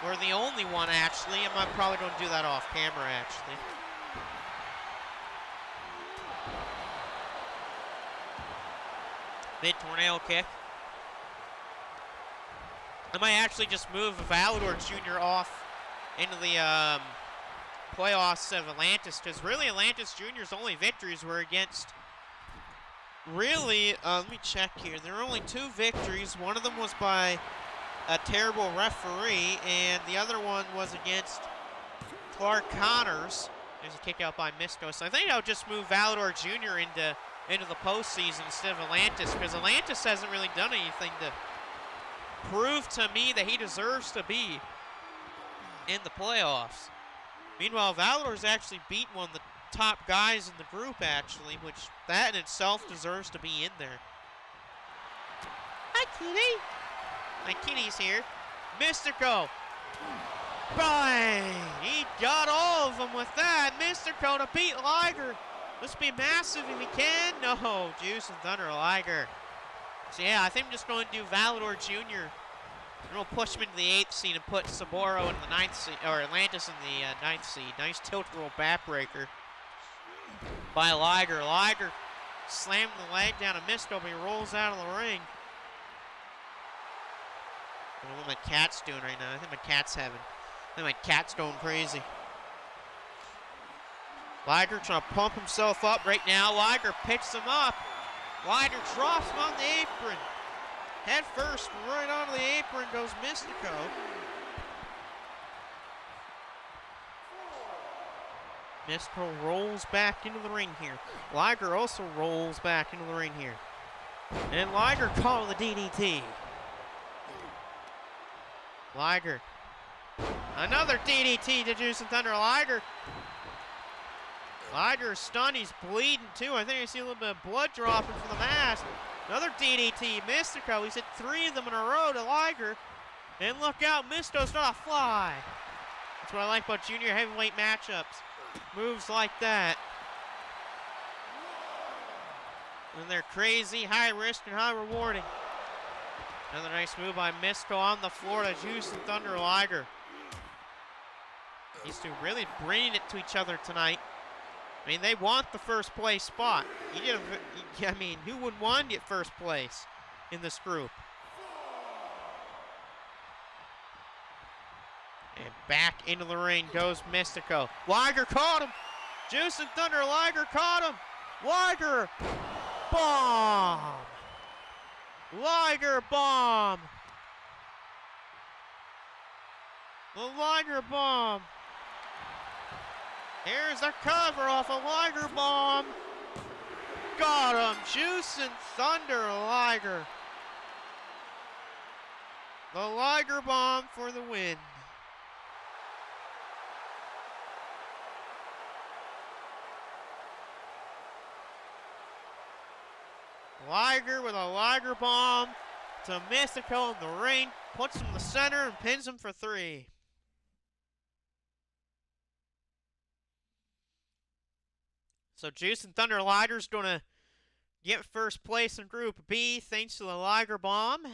We're the only one, actually. I'm probably going to do that off camera, actually. Mid-tornado kick. I might actually just move Valador Jr. off into the playoffs of Atlantis, because really Atlantis Jr.'s only victories were against, really, let me check here. There were only 2 victories. One of them was by a terrible referee, and the other one was against Clark Connors. There's a kick out by Misko. So I think I'll just move Valador Jr. into the postseason instead of Atlantis, because Atlantis hasn't really done anything to prove to me that he deserves to be in the playoffs. Meanwhile, Valador's actually beaten one of the top guys in the group, actually, which that in itself deserves to be in there. Hi, kitty. My kitty's here. Mystico. Bang! He got all of them with that. Mystico to beat Liger. This will be massive if he can. No, Juice and Thunder Liger. So yeah, I think I'm just going to do Valador Jr. And we'll push him into the 8th seed and put Saboro in the 9th seed, or Atlantis in the 9th seed. Nice tilt roll backbreaker by Liger. Liger slammed the leg down to Misko, but he rolls out of the ring. I don't know what my cat's doing right now. I think my cat's going crazy. Liger trying to pump himself up right now. Liger picks him up. Liger drops him on the apron. Head first, right onto the apron goes Mystico. Mystico rolls back into the ring here. Liger also rolls back into the ring here. And Liger calling the DDT. Liger. Another DDT to Juice and Thunder Liger. Liger is stunned. He's bleeding too. I think I see a little bit of blood dropping from the mask. Another DDT. Mystico. He's hit 3 of them in a row to Liger. And look out. Mystico's not a fly. That's what I like about junior heavyweight matchups. Moves like that. And they're crazy, high risk, and high rewarding. Another nice move by Mystico on the floor to Juice and Thunder Liger. These two really bringing it to each other tonight. I mean, they want the first place spot. I mean, who wouldn't want to get first place in this group? And back into the ring goes Mystico. Liger caught him. Juice and Thunder, Liger caught him. Liger, bomb. Liger bomb. The Liger bomb. Here's a cover off a Liger bomb. Got him. Juice and Thunder, Liger. The Liger bomb for the win. Liger with a Liger bomb to Mystico in the ring. Puts him in the center and pins him for 3. So Juice and Thunder Liger's going to get first place in Group B thanks to the Liger bomb.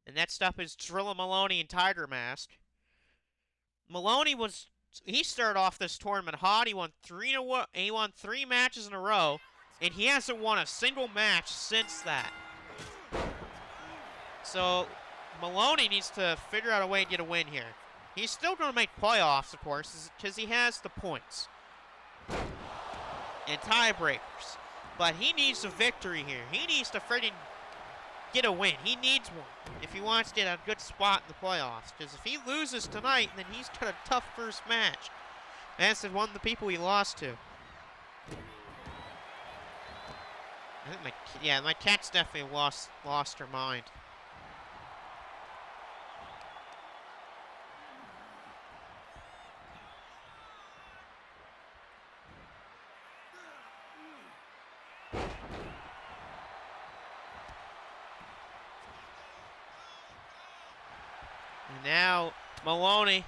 And next up is Drilla Maloney and Tiger Mask. Maloney he started off this tournament hot. He won 3 matches in a row. And he hasn't won a single match since that. So Maloney needs to figure out a way to get a win here. He's still going to make playoffs, of course, because he has the points and tiebreakers. But he needs a victory here. He needs to friggin' get a win. He needs one if he wants to get a good spot in the playoffs. Because if he loses tonight, then he's got a tough first match. As is one of the people he lost to. I think my cat's definitely lost her mind. And now Maloney.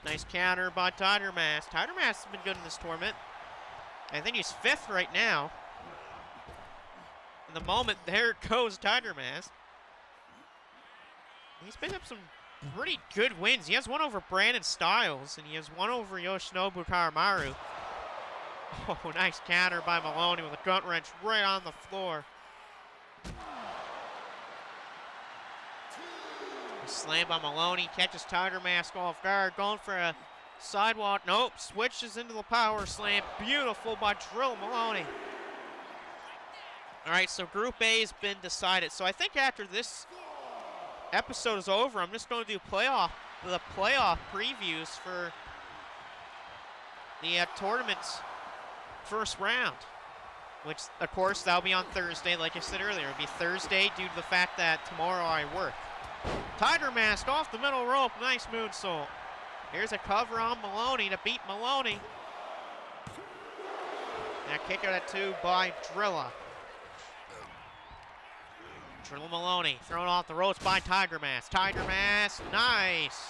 Nice counter by Tiger Mask. Tiger Mask has been good in this tournament. I think he's 5th right now. In the moment, there goes Tiger Mask. He's picked up some pretty good wins. He has one over Brandon Styles, and he has one over Yoshinobu Karamaru. Oh, nice counter by Maloney with a grunt wrench right on the floor. Slam by Maloney, catches Tiger Mask off guard, going for a sidewalk. Nope, switches into the power slam. Beautiful by Drill Maloney. All right, so Group A has been decided. So I think after this episode is over, I'm just going to do the playoff previews for the tournament's first round, which, of course, that'll be on Thursday, like I said earlier. It'll be Thursday due to the fact that tomorrow I work. Tiger Mask off the middle rope. Nice moonsault. Here's a cover on Maloney to beat Maloney. Now kick out at 2 by Drilla. Drilla Maloney thrown off the ropes by Tiger Mask. Tiger Mask, nice.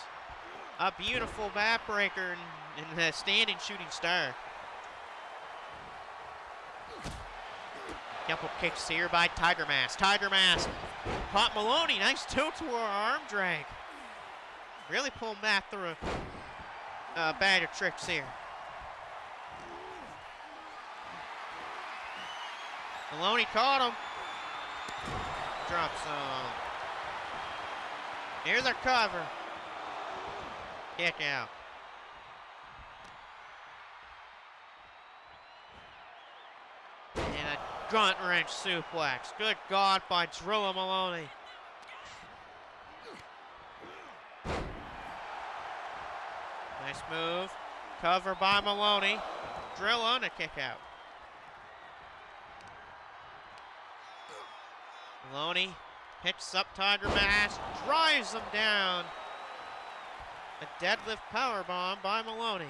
A beautiful backbreaker and a standing shooting star. Couple kicks here by Tiger Mask. Tiger Mask caught Maloney. Nice tilt to her arm drag. Really pulling that through a bag of tricks here. Maloney caught him. Drops on. Here's our cover. Kick out. And a grunt wrench suplex. Good God by Drilla Maloney. Nice move. Cover by Maloney. Drilla and a kick out. Maloney picks up Tiger Mask, drives him down. A deadlift powerbomb by Maloney.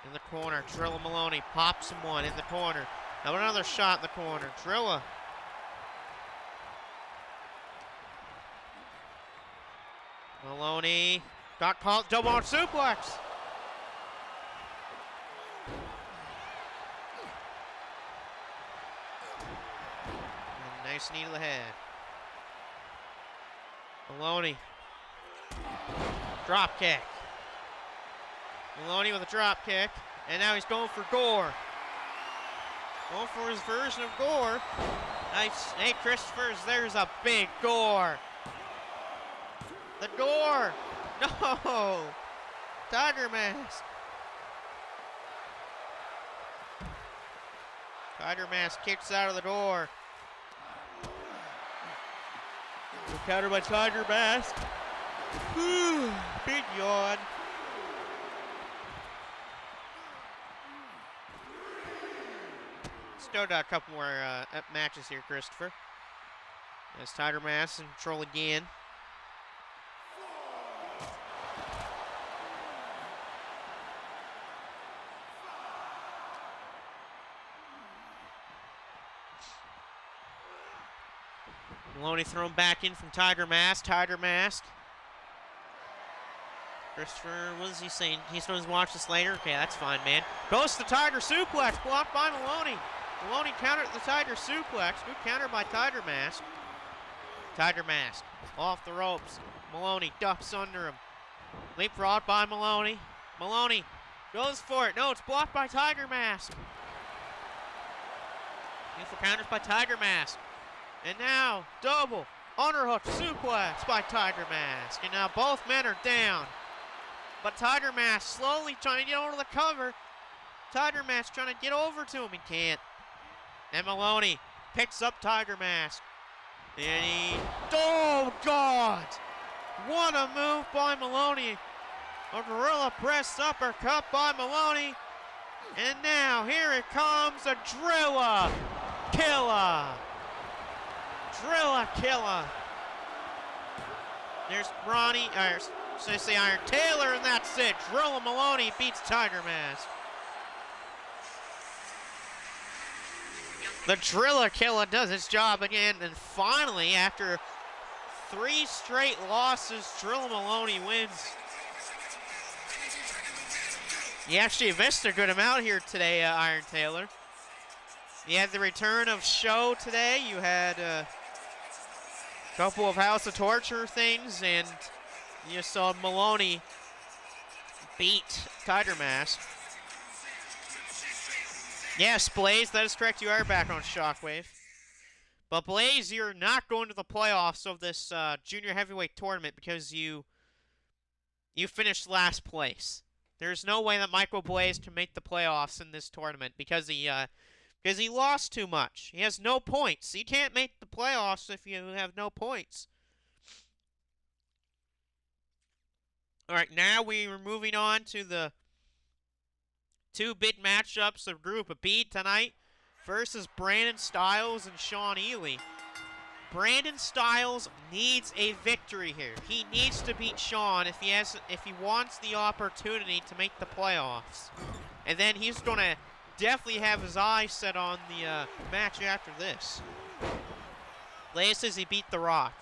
In the corner, Drilla Maloney pops him one in the corner. Now another shot in the corner. Drilla. Maloney got caught, double arm suplex. Nice knee to the head. Maloney. Drop kick. Maloney with a drop kick. And now he's going for Gore. Going for his version of Gore. Nice. Hey, Christopher, there's a big Gore. The Gore. No. Tiger Mask. Tiger Mask kicks out of the door. Counter by Tiger Mask. Big yawn. Still got a couple more matches here, Christopher. As Tiger Mask in control again. Maloney thrown back in from Tiger Mask. Tiger Mask. Christopher, what is he saying? He's going to watch this later? Okay, that's fine, man. Goes to the Tiger Suplex. Blocked by Maloney. Maloney countered the Tiger Suplex. Good counter by Tiger Mask. Tiger Mask off the ropes. Maloney ducks under him. Leapfrog by Maloney. Maloney goes for it. No, it's blocked by Tiger Mask. Beautiful counters by Tiger Mask. And now, double underhook suplex by Tiger Mask. And now both men are down. But Tiger Mask slowly trying to get over the cover. Tiger Mask trying to get over to him. He can't. And Maloney picks up Tiger Mask. And he... Oh, God! What a move by Maloney. A gorilla press uppercut by Maloney. And now, here it comes, a Drilla Killer. Drilla Killer. There's Ronnie, so I say Iron Taylor, and that's it. Drilla Maloney beats Tiger Mask. The Drilla Killer does its job again, and finally, after 3 straight losses, Drilla Maloney wins. You actually missed a good amount here today, Iron Taylor. You had the return of Show today. You had a couple of House of Torture things, and you saw Maloney beat Tiger Mask. Yes, Blaze, that is correct. You are back on Shockwave. But Blaze, you're not going to the playoffs of this junior heavyweight tournament because you finished last place. There's no way that Michael Blaze can make the playoffs in this tournament because he lost too much. He has no points. He can't make the playoffs if you have no points. All right, now we are moving on to the 2 big matchups of Group B tonight versus Brandon Styles and Sean Ely. Brandon Styles needs a victory here. He needs to beat Sean if he wants the opportunity to make the playoffs. And then he's going to definitely have his eyes set on the match after this. Leia says he beat The Rock.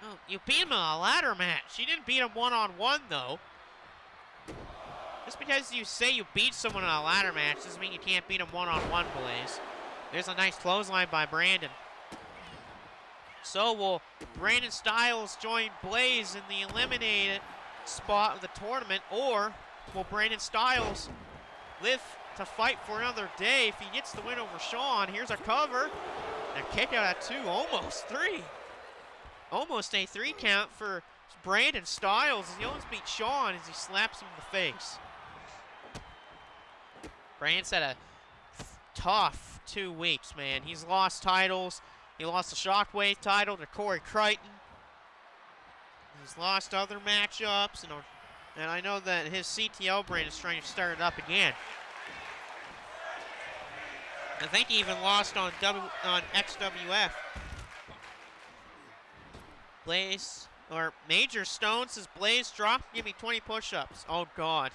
Oh, you beat him in a ladder match. You didn't beat him one-on-one, though. Just because you say you beat someone in a ladder match doesn't mean you can't beat him one-on-one, Blaze. There's a nice clothesline by Brandon. So will Brandon Styles join Blaze in the eliminated spot of the tournament, or will Brandon Styles live to fight for another day if he gets the win over Sean? Here's a cover. A kick out at 2, almost 3. Almost a 3 count for Brandon Styles as he almost beat Sean as he slaps him in the face. Brandon's had a tough 2 weeks, man. He's lost titles. He lost the Shockwave title to Corey Crichton. He's lost other matchups, and I know that his CTO brand is trying to start it up again. I think he even lost on XWF. Blaze, or Major Stone says, Blaze, drop, give me 20 push-ups. Oh, God.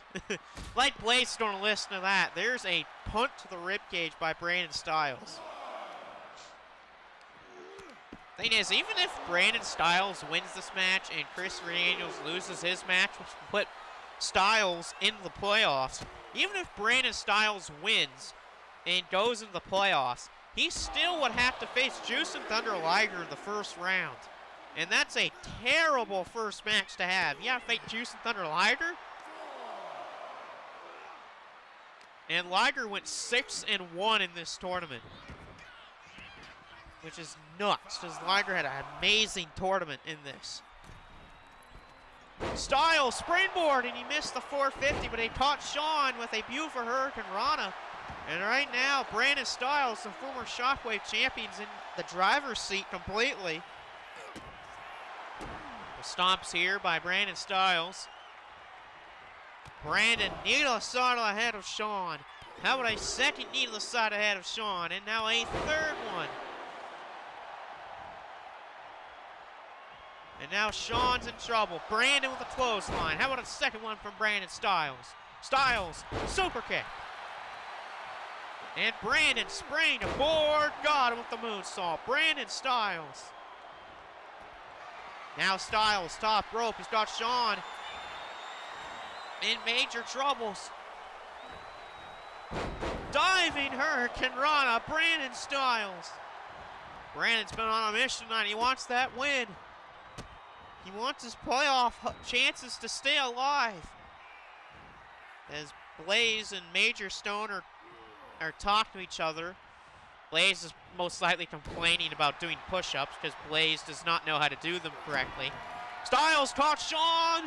Like Blaze don't listen to that. There's a punt to the ribcage by Brandon Styles. Thing is, even if Brandon Styles wins this match and Chris Daniels loses his match, which will put Styles into the playoffs, even if Brandon Styles wins and goes into the playoffs, he still would have to face Juice and Thunder Liger in the first round. And that's a terrible first match to have. You have to fight Juice and Thunder Liger? And Liger went 6-1 in this tournament, which is nuts, because Liger had an amazing tournament in this. Styles springboard, and he missed the 450, but he caught Shawn with a beautiful Hurricane Rana. And right now, Brandon Styles, the former Shockwave champions, in the driver's seat completely. The stomps here by Brandon Styles. Brandon, needless side ahead of Shawn. How about a second needless side ahead of Shawn, and now a third one. And now Shawn's in trouble. Brandon with a clothesline. How about a second one from Brandon Styles? Styles, super kick. And Brandon spraying aboard. Got him with the moonsault. Brandon Styles. Now Styles, top rope. He's got Shawn in major troubles. Diving Hurricane Rana. Brandon Styles. Brandon's been on a mission tonight. He wants that win. He wants his playoff chances to stay alive. As Blaze and Major Stone are talking to each other. Blaze is most likely complaining about doing push-ups because Blaze does not know how to do them correctly. Styles caught Shawn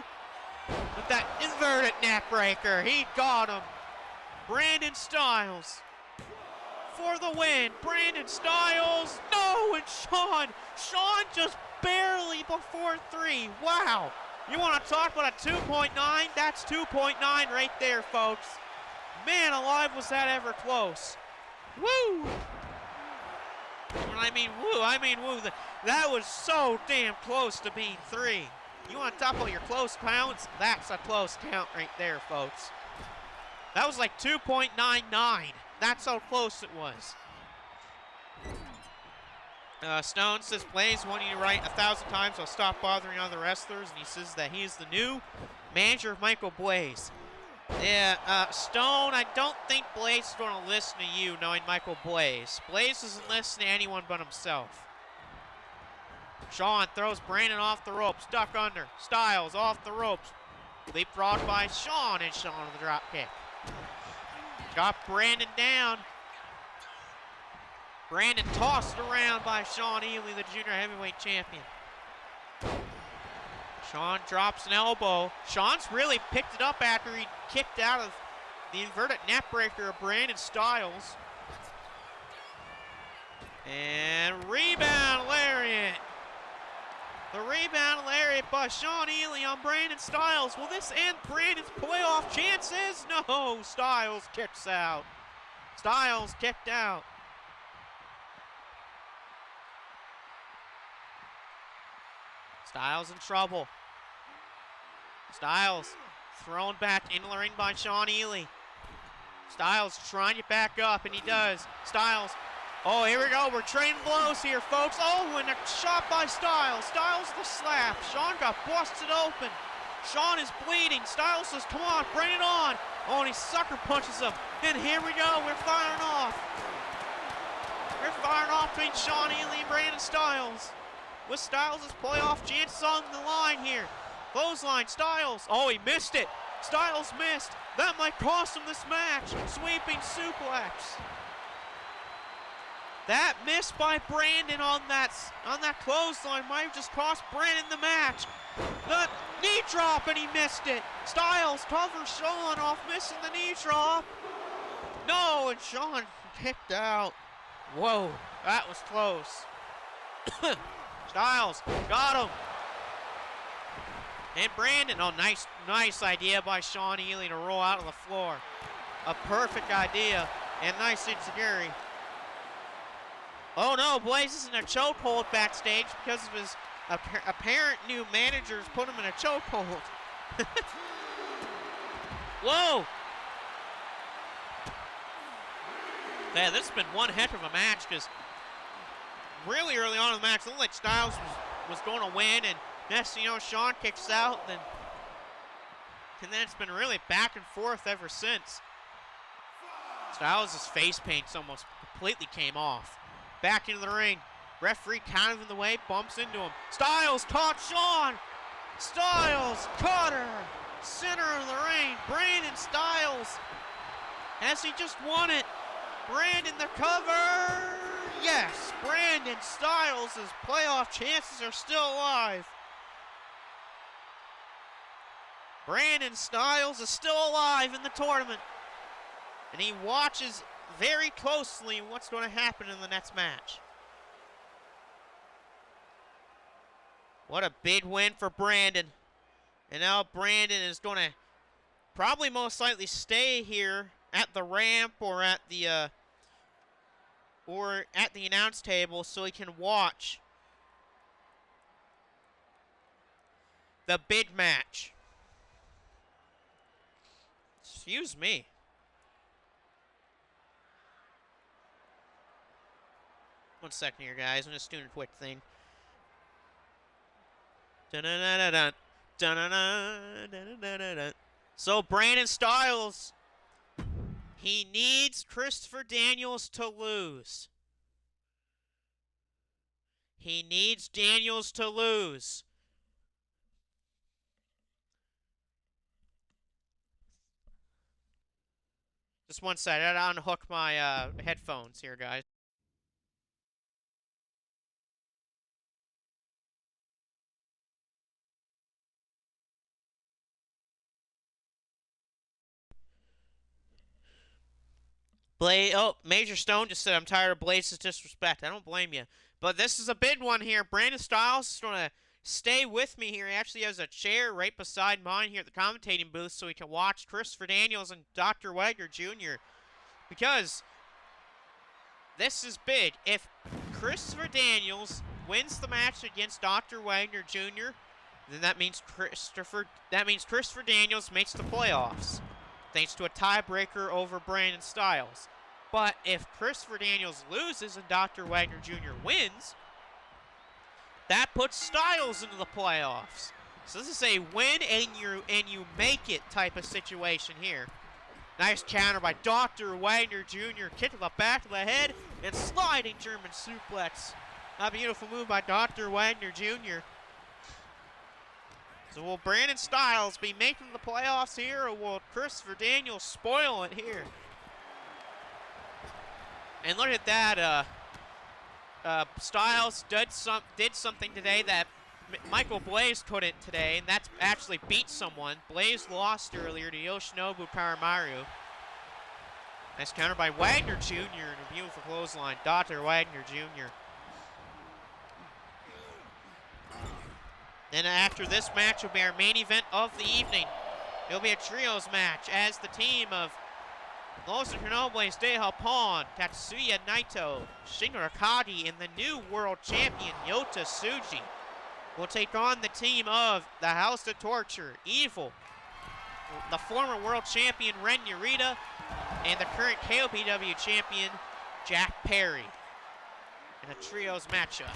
with that inverted neckbreaker. He got him. Brandon Styles for the win. Brandon Styles. No, and Shawn. Shawn just barely before 3. Wow. You want to talk about a 2.9? That's 2.9 right there, folks. Man alive, was that ever close. Woo! When I mean woo, I mean woo. That was so damn close to being 3. You want to talk about your close counts? That's a close count right there, folks. That was like 2.99. That's how close it was. Stone says, Blaze wanting to write 1,000 times, I'll stop bothering other wrestlers. And he says that he's the new manager of Michael Blaze. Yeah, Stone, I don't think Blaze is going to listen to you, knowing Michael Blaze. Blaze doesn't listen to anyone but himself. Shawn throws Brandon off the ropes, stuck under. Styles off the ropes. Leapfrog by Shawn, and Shawn with a drop kick. Got Brandon down. Brandon tossed around by Shawn Ely, the junior heavyweight champion. Shawn drops an elbow. Shawn's really picked it up after he kicked out of the inverted neckbreaker of Brandon Styles. And rebound lariat. The rebound lariat by Shawn Ely on Brandon Styles. Will this end Brandon's playoff chances? No, Styles kicks out. Styles kicked out. Styles in trouble. Styles thrown back into the ring by Shawn Ely. Styles trying to get back up, and he does. Styles. Oh, here we go. We're trading blows here, folks. Oh, and a shot by Styles. Styles the slap. Shawn got busted open. Shawn is bleeding. Styles says, come on, bring it on. Oh, and he sucker punches him. And here we go. We're firing off. We're firing off between Shawn Ely and Brandon Styles. With Styles' playoff chances on the line here. Clothesline, Styles. Oh, he missed it. Styles missed. That might cost him this match. Sweeping suplex. That miss by Brandon on that clothesline might have just cost Brandon the match. The knee drop, and he missed it. Styles covers Shawn off missing the knee drop. No, and Shawn kicked out. Whoa, that was close. Styles got him. And Brandon, oh, nice idea by Shawn Ely to roll out on the floor. A perfect idea, and nice enziguri. Oh no, Blaze is in a chokehold backstage because of his apparent new managers put him in a chokehold. Whoa! Yeah, this has been one heck of a match because really early on in the match, it looked like Styles was going to win, and next thing you know, Shawn kicks out, and then it's been really back and forth ever since. Styles' face paint almost completely came off. Back into the ring. Referee kind of in the way, bumps into him. Styles caught Shawn. Styles caught her. Center of the ring. Brandon Styles Has he just won it? Brandon the cover! Yes, Brandon Styles' playoff chances are still alive. Brandon Styles is still alive in the tournament. And he watches very closely what's going to happen in the next match. What a big win for Brandon. And now Brandon is going to probably most likely stay here at the ramp or at the announce table so he can watch the big match. Excuse me. One second here, guys. I'm just doing a quick thing. Dun-dun-dun-dun-dun. Dun-dun-dun-dun-dun-dun-dun. So Brandon Styles, he needs Christopher Daniels to lose. He needs Daniels to lose. Just one second. I gotta unhook my headphones here, guys. Major Stone just said, I'm tired of Blaze's disrespect. I don't blame you. But this is a big one here. Brandon Styles is going to stay with me here. He actually has a chair right beside mine here at the commentating booth so he can watch Christopher Daniels and Dr. Wagner Jr. Because this is big. If Christopher Daniels wins the match against Dr. Wagner Jr., then that means Christopher Daniels makes the playoffs, thanks to a tiebreaker over Brandon Styles. But if Christopher Daniels loses and Dr. Wagner Jr. wins, that puts Styles into the playoffs. So this is a win and you make it type of situation here. Nice counter by Dr. Wagner Jr. Kick to the back of the head and sliding German suplex. A beautiful move by Dr. Wagner Jr. So will Brandon Styles be making the playoffs here, or will Christopher Daniels spoil it here? And look at that. Styles did something today that Michael Blaze couldn't today, and that's actually beat someone. Blaze lost earlier to Yoshinobu Karamaru. Nice counter by Wagner Jr. and a beautiful clothesline. Dr. Wagner Jr. Then after this match will be our main event of the evening. It'll be a trios match as the team of Los Ingobernables de Japón, Tatsuya Naito, Shingo Takagi, and the new world champion Yota Tsuji will take on the team of the House of Torture, Evil, the former world champion Ren Narita, and the current KOPW champion Jack Perry in a trios matchup.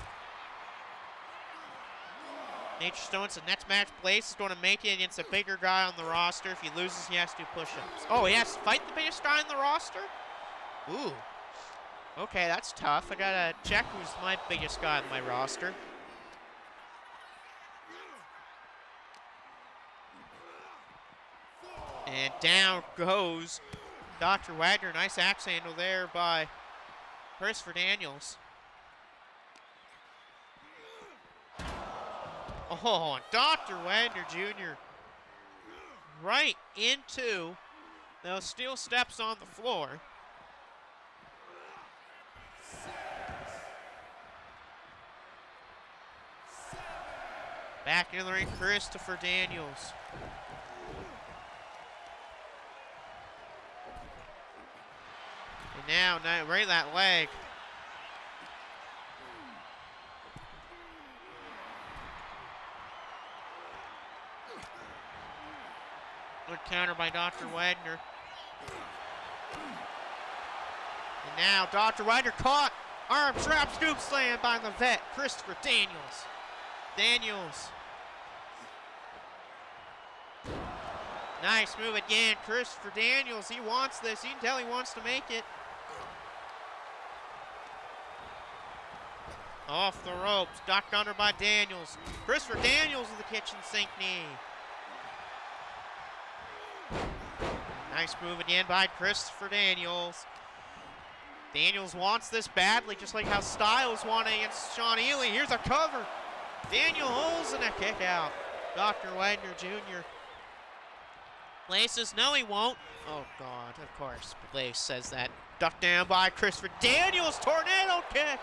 Nature Stone's the next match. Blaze is going to make it against a bigger guy on the roster. If he loses, he has to do push-ups. Oh, he has to fight the biggest guy on the roster? Ooh. Okay, that's tough. I gotta check who's my biggest guy on my roster. And down goes Dr. Wagner. Nice axe handle there by Christopher Daniels. Oh, and Dr. Wagner Jr. right into those steel steps on the floor. Back in the ring, Christopher Daniels. And now right that leg. Good counter by Dr. Wagner. And now Dr. Wagner caught. Arm trap scoop slam by the vet, Christopher Daniels. Nice move again, Christopher Daniels. He wants this. You can tell he wants to make it. Off the ropes, ducked under by Daniels. Christopher Daniels with the kitchen sink knee. Nice move again by Christopher Daniels. Daniels wants this badly, just like how Styles won against Sean Ely. Here's a cover. Daniel holds and a kick out. Dr. Wagner Jr. Blaze says no, he won't. Oh, God, of course. Blaze says that. Ducked down by Christopher Daniels. Tornado kick.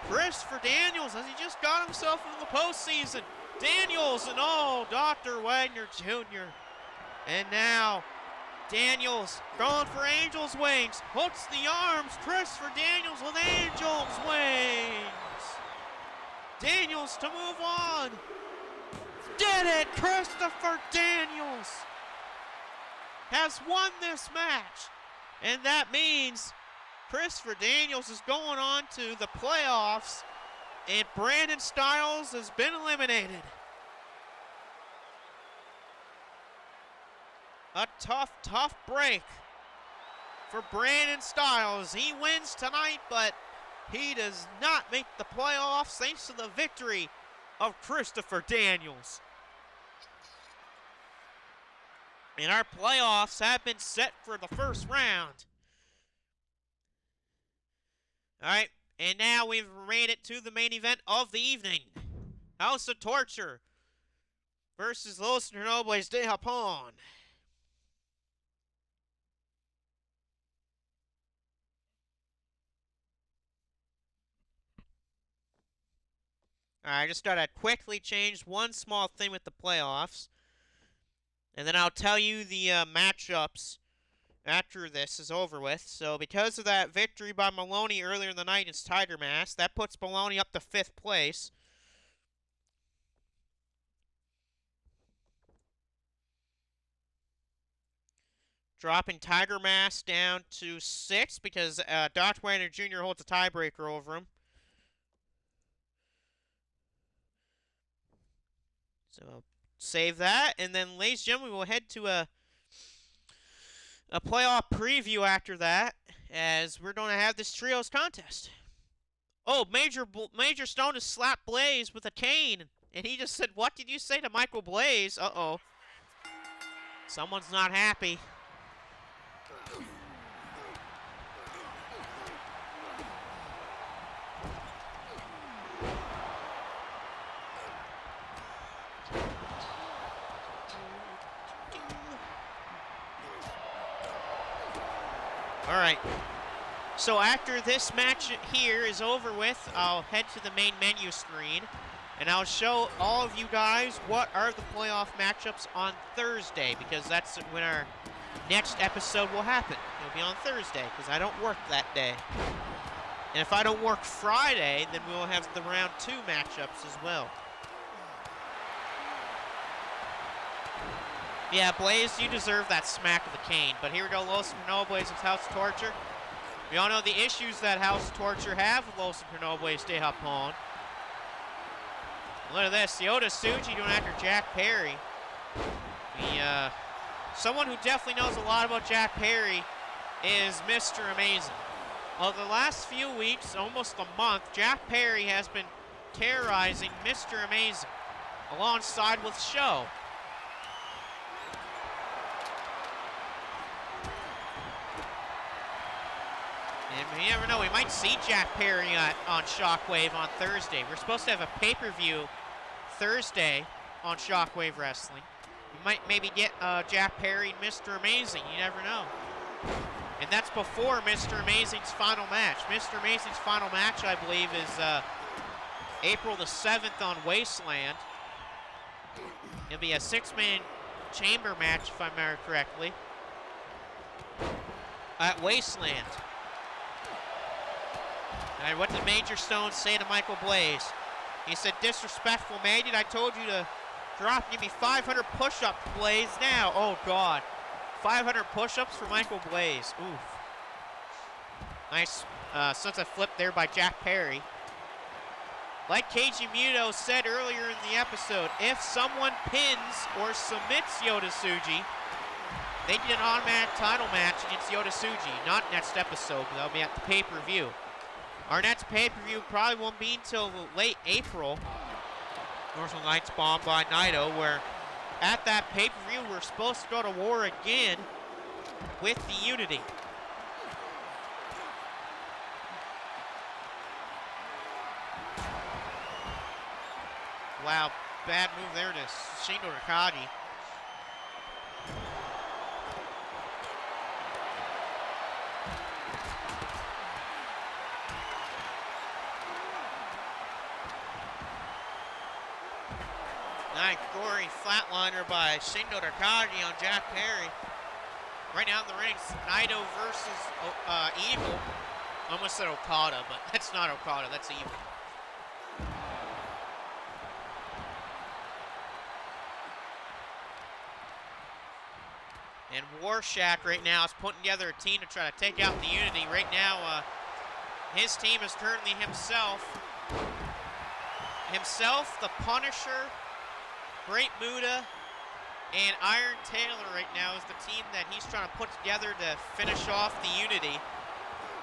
Christopher Daniels, as he just got himself into the postseason. Daniels and Dr. Wagner Jr. And now Daniels going for Angel's wings. Hooks the arms. Christopher Daniels with Angel's wings. Daniels to move on. Did it! Christopher Daniels has won this match. And that means Christopher Daniels is going on to the playoffs, and Brandon Styles has been eliminated. A tough break for Brandon Styles. He wins tonight, but he does not make the playoffs thanks to the victory of Christopher Daniels. And our playoffs have been set for the first round. All right, and now we've made it to the main event of the evening. House of Torture versus Los Nobles de Japón. All right, I just gotta quickly change one small thing with the playoffs. And then I'll tell you the matchups after this is over with. So because of that victory by Maloney earlier in the night against Tiger Mask, that puts Maloney up to 5th place. Dropping Tiger Mask down to 6th because Dr. Wagner Jr. holds a tiebreaker over him. So save that, and then, ladies and gentlemen, we'll head to a playoff preview after that, as we're going to have this trios contest. Oh, Major Stone has slapped Blaze with a cane, and he just said, "What did you say to Michael Blaze?" Uh-oh. Someone's not happy. All right, so after this match here is over with, I'll head to the main menu screen, and I'll show all of you guys what are the playoff matchups on Thursday, because that's when our next episode will happen. It'll be on Thursday, because I don't work that day. And if I don't work Friday, then we will have the round 2 matchups as well. Yeah, Blaze, you deserve that smack of the cane. But here we go, Los Nobles with House of Torture. We all know the issues that House of Torture have with Los Nobles de Japón. Look at this, Yoda Tsuji going after Jack Perry. Someone who definitely knows a lot about Jack Perry is Mr. Amazing. Over the last few weeks, almost a month, Jack Perry has been terrorizing Mr. Amazing alongside with Show. And you never know, we might see Jack Perry on Shockwave on Thursday. We're supposed to have a pay-per-view Thursday on Shockwave Wrestling. We might maybe get Jack Perry and Mr. Amazing. You never know. And that's before Mr. Amazing's final match. Mr. Amazing's final match, I believe, is April the 7th on Wasteland. It'll be a 6-man chamber match, if I remember correctly, at Wasteland. And what did Major Stone say to Michael Blaze? He said, "Disrespectful, Major. I told you to drop and give me 500 push-ups, Blaze, now." Oh, God. 500 push-ups for Michael Blaze. Oof. Nice sunset flip there by Jack Perry. Like Keiji Muto said earlier in the episode, if someone pins or submits Yoda Tsuji, they get an automatic title match against Yoda Tsuji. Not next episode, but that'll be at the pay-per-view. Our next pay-per-view probably won't be until late April. Northern Lights Bombed by Naito, where at that pay-per-view we're supposed to go to war again with the Unity. Wow, bad move there to Shingo Takagi. Nice gory flatliner by Shingo Takagi on Jack Perry. Right now in the ring, Naito versus Evil. Almost said Okada, but that's not Okada, that's Evil. And Warshak right now is putting together a team to try to take out the Unity. Right now, his team is currently himself, the Punisher, Great Muta, and Iron Taylor right now is the team that he's trying to put together to finish off the Unity.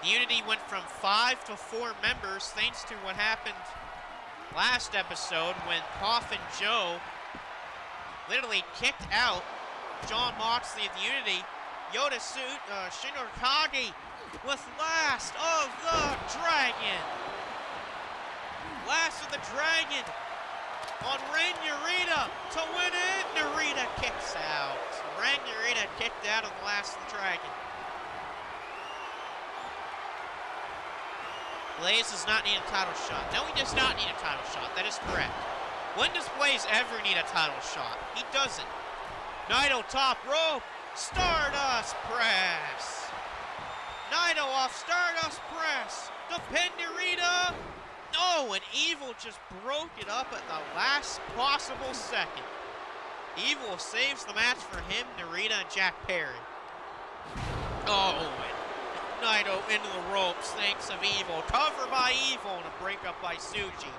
The Unity went from 5 to 4 members thanks to what happened last episode when Coffin Joe literally kicked out John Moxley of the Unity. Yoda suit, Shingo Takagi with Last of the Dragon. Last of the Dragon on Ren Narita to win it. Narita kicks out. Ren Narita kicked out of the Last of the Dragon. Blaze does not need a title shot. No, he does not need a title shot. That is correct. When does Blaze ever need a title shot? He doesn't. Naito top rope. Stardust press. Naito off Stardust press. The pin Narita. No, and Evil just broke it up at the last possible second. Evil saves the match for him, Narita, and Jack Perry. Oh, and Naito into the ropes, thanks of Evil. Cover by Evil and a breakup by Tsuji.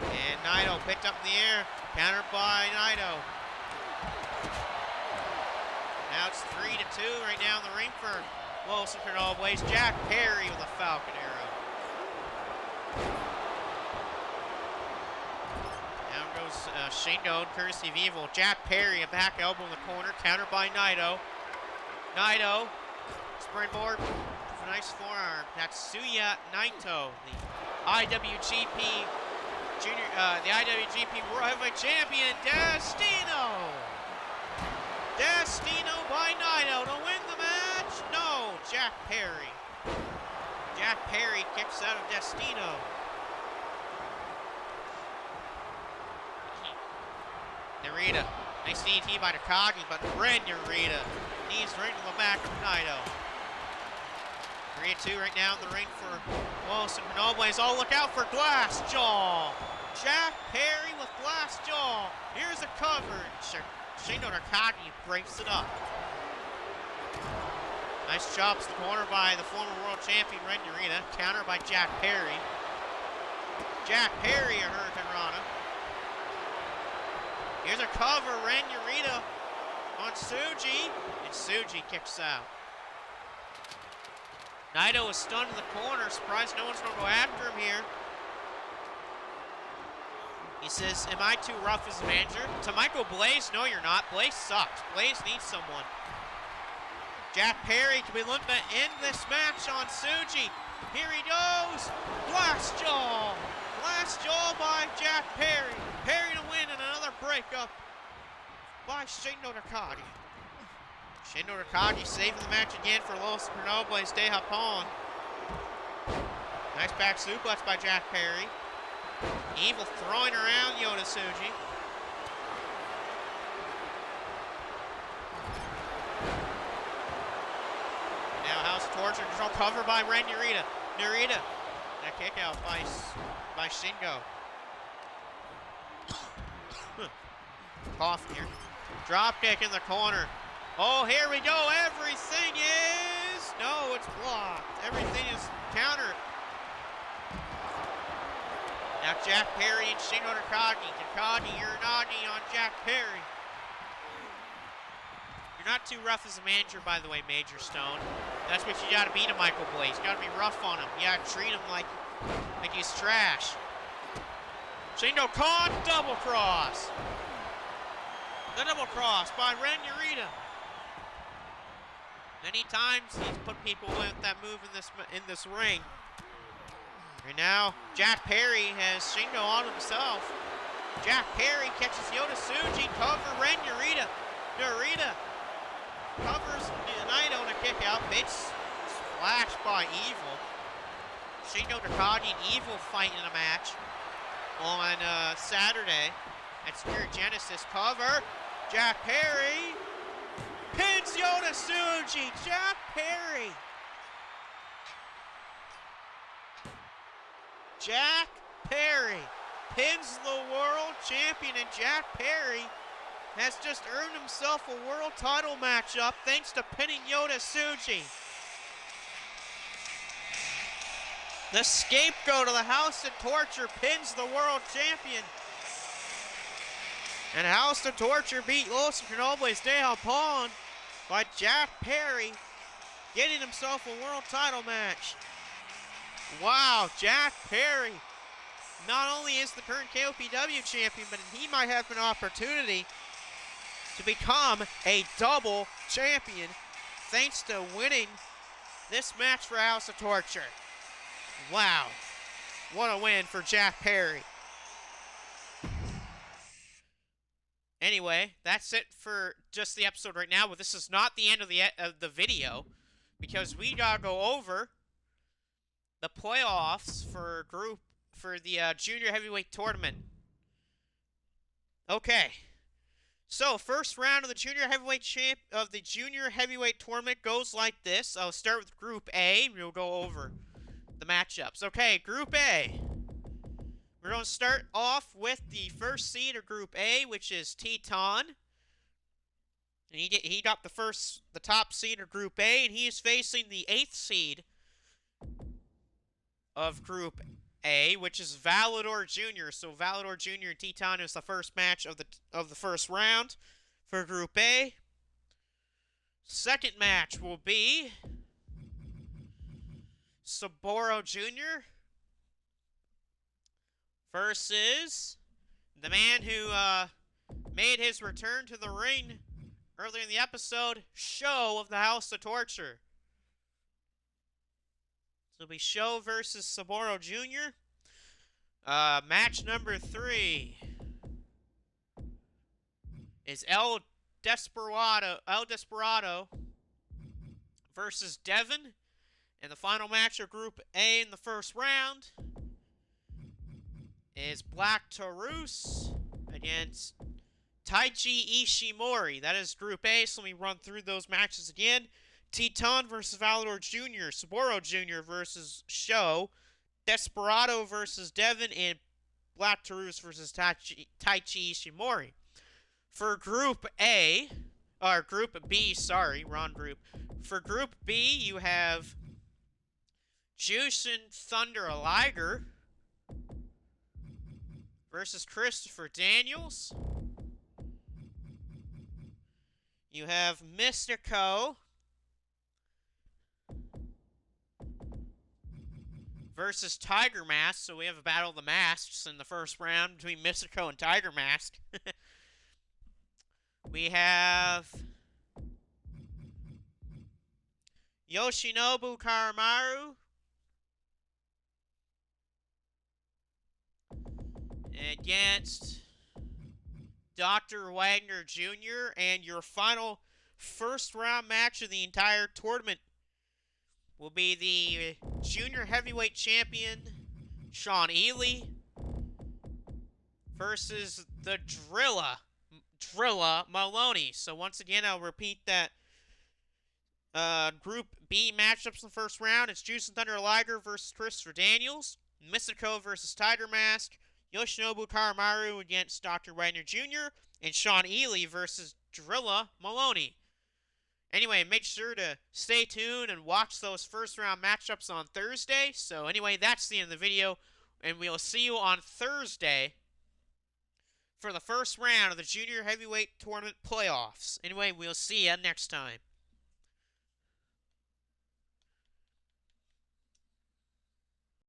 And Naito picked up in the air, countered by Naito. Now it's 3-2 right now in the ring for Wilson Colonel Blaze. Jack Perry with a Falcon Arrow. Down goes Shingo, courtesy of Evil. Jack Perry, a back elbow in the corner, countered by Naito. Naito, springboard, nice forearm. Tatsuya Naito, the IWGP the IWGP World Heavyweight Champion, Destino. Destino by Naito to win the match. No, Jack Perry. Jack Perry kicks out of Destino. Narita. Nice DDT by Takagi, but Ren Narita knees right to the back of Naito. 3-2 right now in the ring for Wilson Nobles. Oh, look out for Glass Jaw. Jack Perry with Glass Jaw. Here's a cover. Shingo Takagi breaks it up. Nice chops to the corner by the former world champion Ren Narita. Counter by Jack Perry. Jack Perry, a Hurricane Rana. Here's a cover, Ren Narita on Tsuji. And Tsuji kicks out. Naito is stunned in the corner. Surprised no one's going to go after him here. He says, am I too rough as a manager? To Michael Blaze, no you're not. Blaze sucks. Blaze needs someone. Jack Perry can be looking to end this match on Tsuji. Here he goes. Glass Jaw. Glass Jaw by Jack Perry. Perry to win and another breakup by Shingo Takagi. Shingo Takagi saving the match again for Los Grenobles de Japón. Nice back suplex by Jack Perry. Evil throwing around Yoda Tsuji. Now House of Torture control cover by Ren Narita. Narita. That kick out by Shingo. Coughing here. Drop kick in the corner. Oh, here we go. Everything is... No, it's blocked. Everything is countered. Now Jack Perry and Shingo Takagi. Takagi Uranagi on Jack Perry. You're not too rough as a manager, by the way, Major Stone. That's what you gotta be to Michael Blaze. You gotta be rough on him. You gotta treat him like he's trash. Shingo caught, double cross. The double cross by Ren Narita. Many times he's put people with that move in this ring. And now Jack Perry has Shingo on himself. Jack Perry catches Yota Tsuji, cover Ren Narita. Narita covers Naito on a kick out. Big splash by Evil. Shingo Takagi and Evil fight in a match on Saturday at Spirit Genesis. Cover. Jack Perry pins Yota Tsuji. Jack Perry. Jack Perry pins the world champion, and Jack Perry has just earned himself a world title matchup thanks to pinning Yota Tsuji. The scapegoat of the House of Torture pins the world champion. And House of Torture beat Los Ingobernables de Japón by Jack Perry getting himself a world title match. Wow, Jack Perry not only is the current KOPW champion, but he might have an opportunity to become a double champion thanks to winning this match for House of Torture. Wow, what a win for Jack Perry. Anyway, that's it for just the episode right now, but this is not the end of the video, because we gotta go over the playoffs for the junior heavyweight tournament. Okay, so first round of the junior heavyweight tournament goes like this. I'll start with Group A. We'll go over the matchups. Okay, Group A. We're going to start off with the first seed of Group A, which is Teton. And he got the top seed of Group A, and he is facing the 8th seed of Group A, which is Valador Jr. So Valador Jr. and Teton is the first match of the first round for Group A. Second match will be Saburo Jr. versus the man who made his return to the ring earlier in the episode, Show of the House of Torture. So it'll be Show versus Saburo Jr. Match number 3 is El Desperado versus Devin. And the final match of Group A in the first round is Black Taurus against Taichi Ishimori. That is Group A, so let me run through those matches again. Teton versus Valador Jr., Saburo Jr. versus Show, Desperado versus Devin, and Black Taurus versus Taichi Ishimori. For Group A, or Group B, sorry, wrong group. For Group B, you have Jushin Thunder Liger versus Christopher Daniels. You have Mystico versus Tiger Mask. So we have a battle of the masks in the first round between Mystico and Tiger Mask. We have Yoshinobu Karamaru against Dr. Wagner Jr. And your final first round match of the entire tournament will be the junior heavyweight champion Sean Ely versus the Drilla Maloney. So once again, I'll repeat that Group B matchups in the first round. It's Jushin Thunder Liger versus Christopher Daniels, Mystico versus Tiger Mask, Yoshinobu Karamaru against Dr. Wagner Jr., and Sean Ely versus Drilla Maloney. Anyway, make sure to stay tuned and watch those first round matchups on Thursday. So anyway, that's the end of the video, and we'll see you on Thursday for the first round of the Junior Heavyweight Tournament playoffs. Anyway, we'll see you next time.